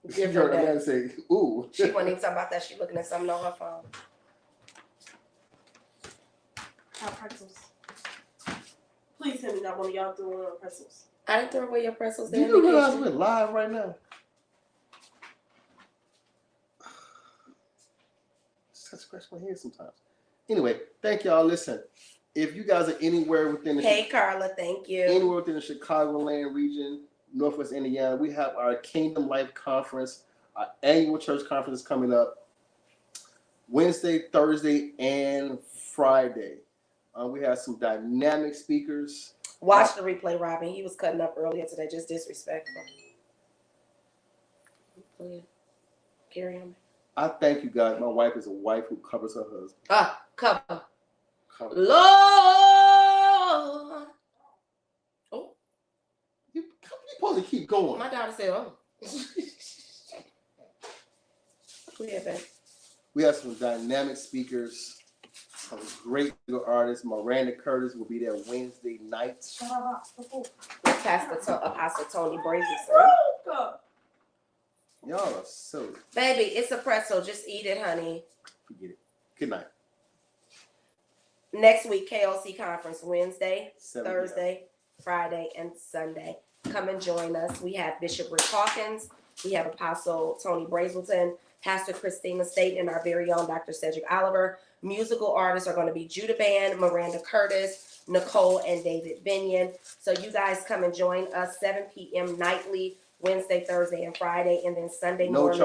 Speaker 1: Different day.
Speaker 2: Man say, ooh.
Speaker 1: She wasn't even talking about that. She looking at something on her phone.
Speaker 3: Our pretzels. Please tell me not one of y'all doing pretzels.
Speaker 1: I didn't throw away your pretzels.
Speaker 2: Do you realize we're live right now? I scratch my head sometimes. Anyway, thank y'all. Listen, if you guys are anywhere within the
Speaker 1: Carla, thank you.
Speaker 2: Anywhere within the Chicagoland region, Northwest Indiana, we have our Kingdom Life Conference, our annual church conference coming up Wednesday, Thursday, and Friday. We have some dynamic speakers.
Speaker 1: Watch the replay, Robin. He was cutting up earlier today, just disrespectful. Carry on.
Speaker 2: I thank you guys. My wife is a wife who covers her husband.
Speaker 1: Cover. Lord. Oh.
Speaker 2: You're supposed to keep going.
Speaker 1: My daughter said, oh. Go ahead, babe.
Speaker 2: We have some dynamic speakers, some great artists. Miranda Curtis will be there Wednesday night.
Speaker 1: Apostle Tony Brazy.
Speaker 2: Y'all are silly.
Speaker 1: Baby, it's a pretzel. Just eat it, honey.
Speaker 2: Forget it. Good night.
Speaker 1: Next week, KLC conference, Wednesday,
Speaker 2: 7
Speaker 1: Thursday, Friday, and Sunday. Come and join us. We have Bishop Rick Hawkins. We have Apostle Tony Brazelton, Pastor Christina State, and our very own Dr. Cedric Oliver. Musical artists are going to be Judah Band, Miranda Curtis, Nicole, and David Binion. So you guys come and join us 7 p.m. nightly, Wednesday, Thursday, and Friday, and then Sunday morning.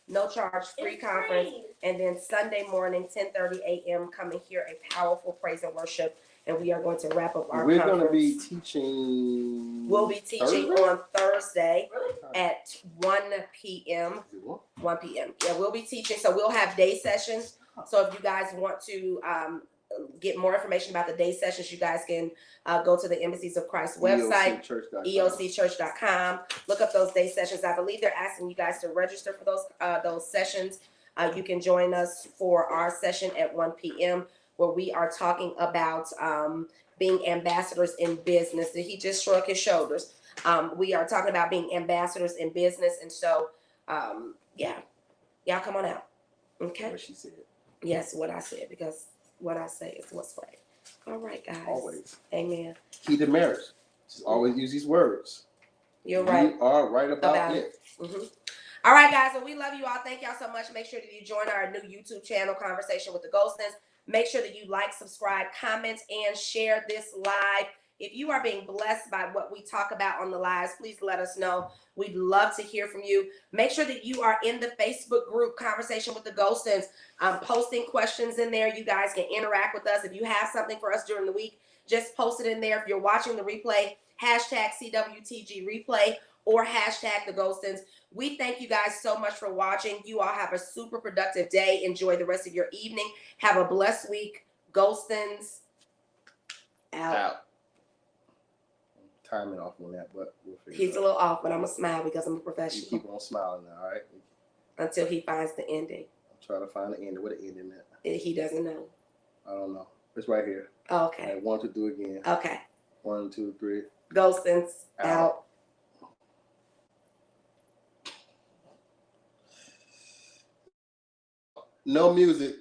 Speaker 1: No charge, free conference. And then Sunday morning, 10:30 a.m., come and hear a powerful praise and worship. And we are going to wrap up our conference.
Speaker 2: We're going to be teaching.
Speaker 1: We'll be teaching on Thursday at 1 p.m. 1 p.m. Yeah, we'll be teaching. So we'll have day sessions. So if you guys want to get more information about the day sessions, you guys can go to the Embassies of Christ website, eocchurch.com. Look up those day sessions. I believe they're asking you guys to register for those sessions. You can join us for our session at 1 p.m. where we are talking about being ambassadors in business. Did he just shrug his shoulders? We are talking about being ambassadors in business. And so, yeah, y'all come on out. Okay?
Speaker 2: What she said.
Speaker 1: Yes, what I said, because what I say is what's right. All right, guys.
Speaker 2: Always.
Speaker 1: Amen.
Speaker 2: Key to marriage. Just always use these words.
Speaker 1: You're right.
Speaker 2: You are right about it.
Speaker 1: Mm-hmm. All right, guys. Well, we love you all. Thank y'all so much. Make sure that you join our new YouTube channel, Conversation with the Gholstons. Make sure that you like, subscribe, comment, and share this live. If you are being blessed by what we talk about on the lives, please let us know. We'd love to hear from you. Make sure that you are in the Facebook group, Conversation with the Gholstons. Posting questions in there. You guys can interact with us. If you have something for us during the week, just post it in there. If you're watching the replay, hashtag CWTG replay or hashtag the Gholstons. We thank you guys so much for watching. You all have a super productive day. Enjoy the rest of your evening. Have a blessed week. Gholstons out.
Speaker 2: Timing off on that, but we'll figure
Speaker 1: He's
Speaker 2: it out.
Speaker 1: a little off, but I'm going to smile because I'm a professional.
Speaker 2: You keep on smiling now, all right?
Speaker 1: Until he finds the ending.
Speaker 2: I'm trying to find the ending. What the ending at?
Speaker 1: He doesn't know.
Speaker 2: I don't know. It's right here.
Speaker 1: Okay.
Speaker 2: All right, 1, 2, 3 again.
Speaker 1: Okay.
Speaker 2: 1, 2, 3.
Speaker 1: Gholstons out.
Speaker 2: No music.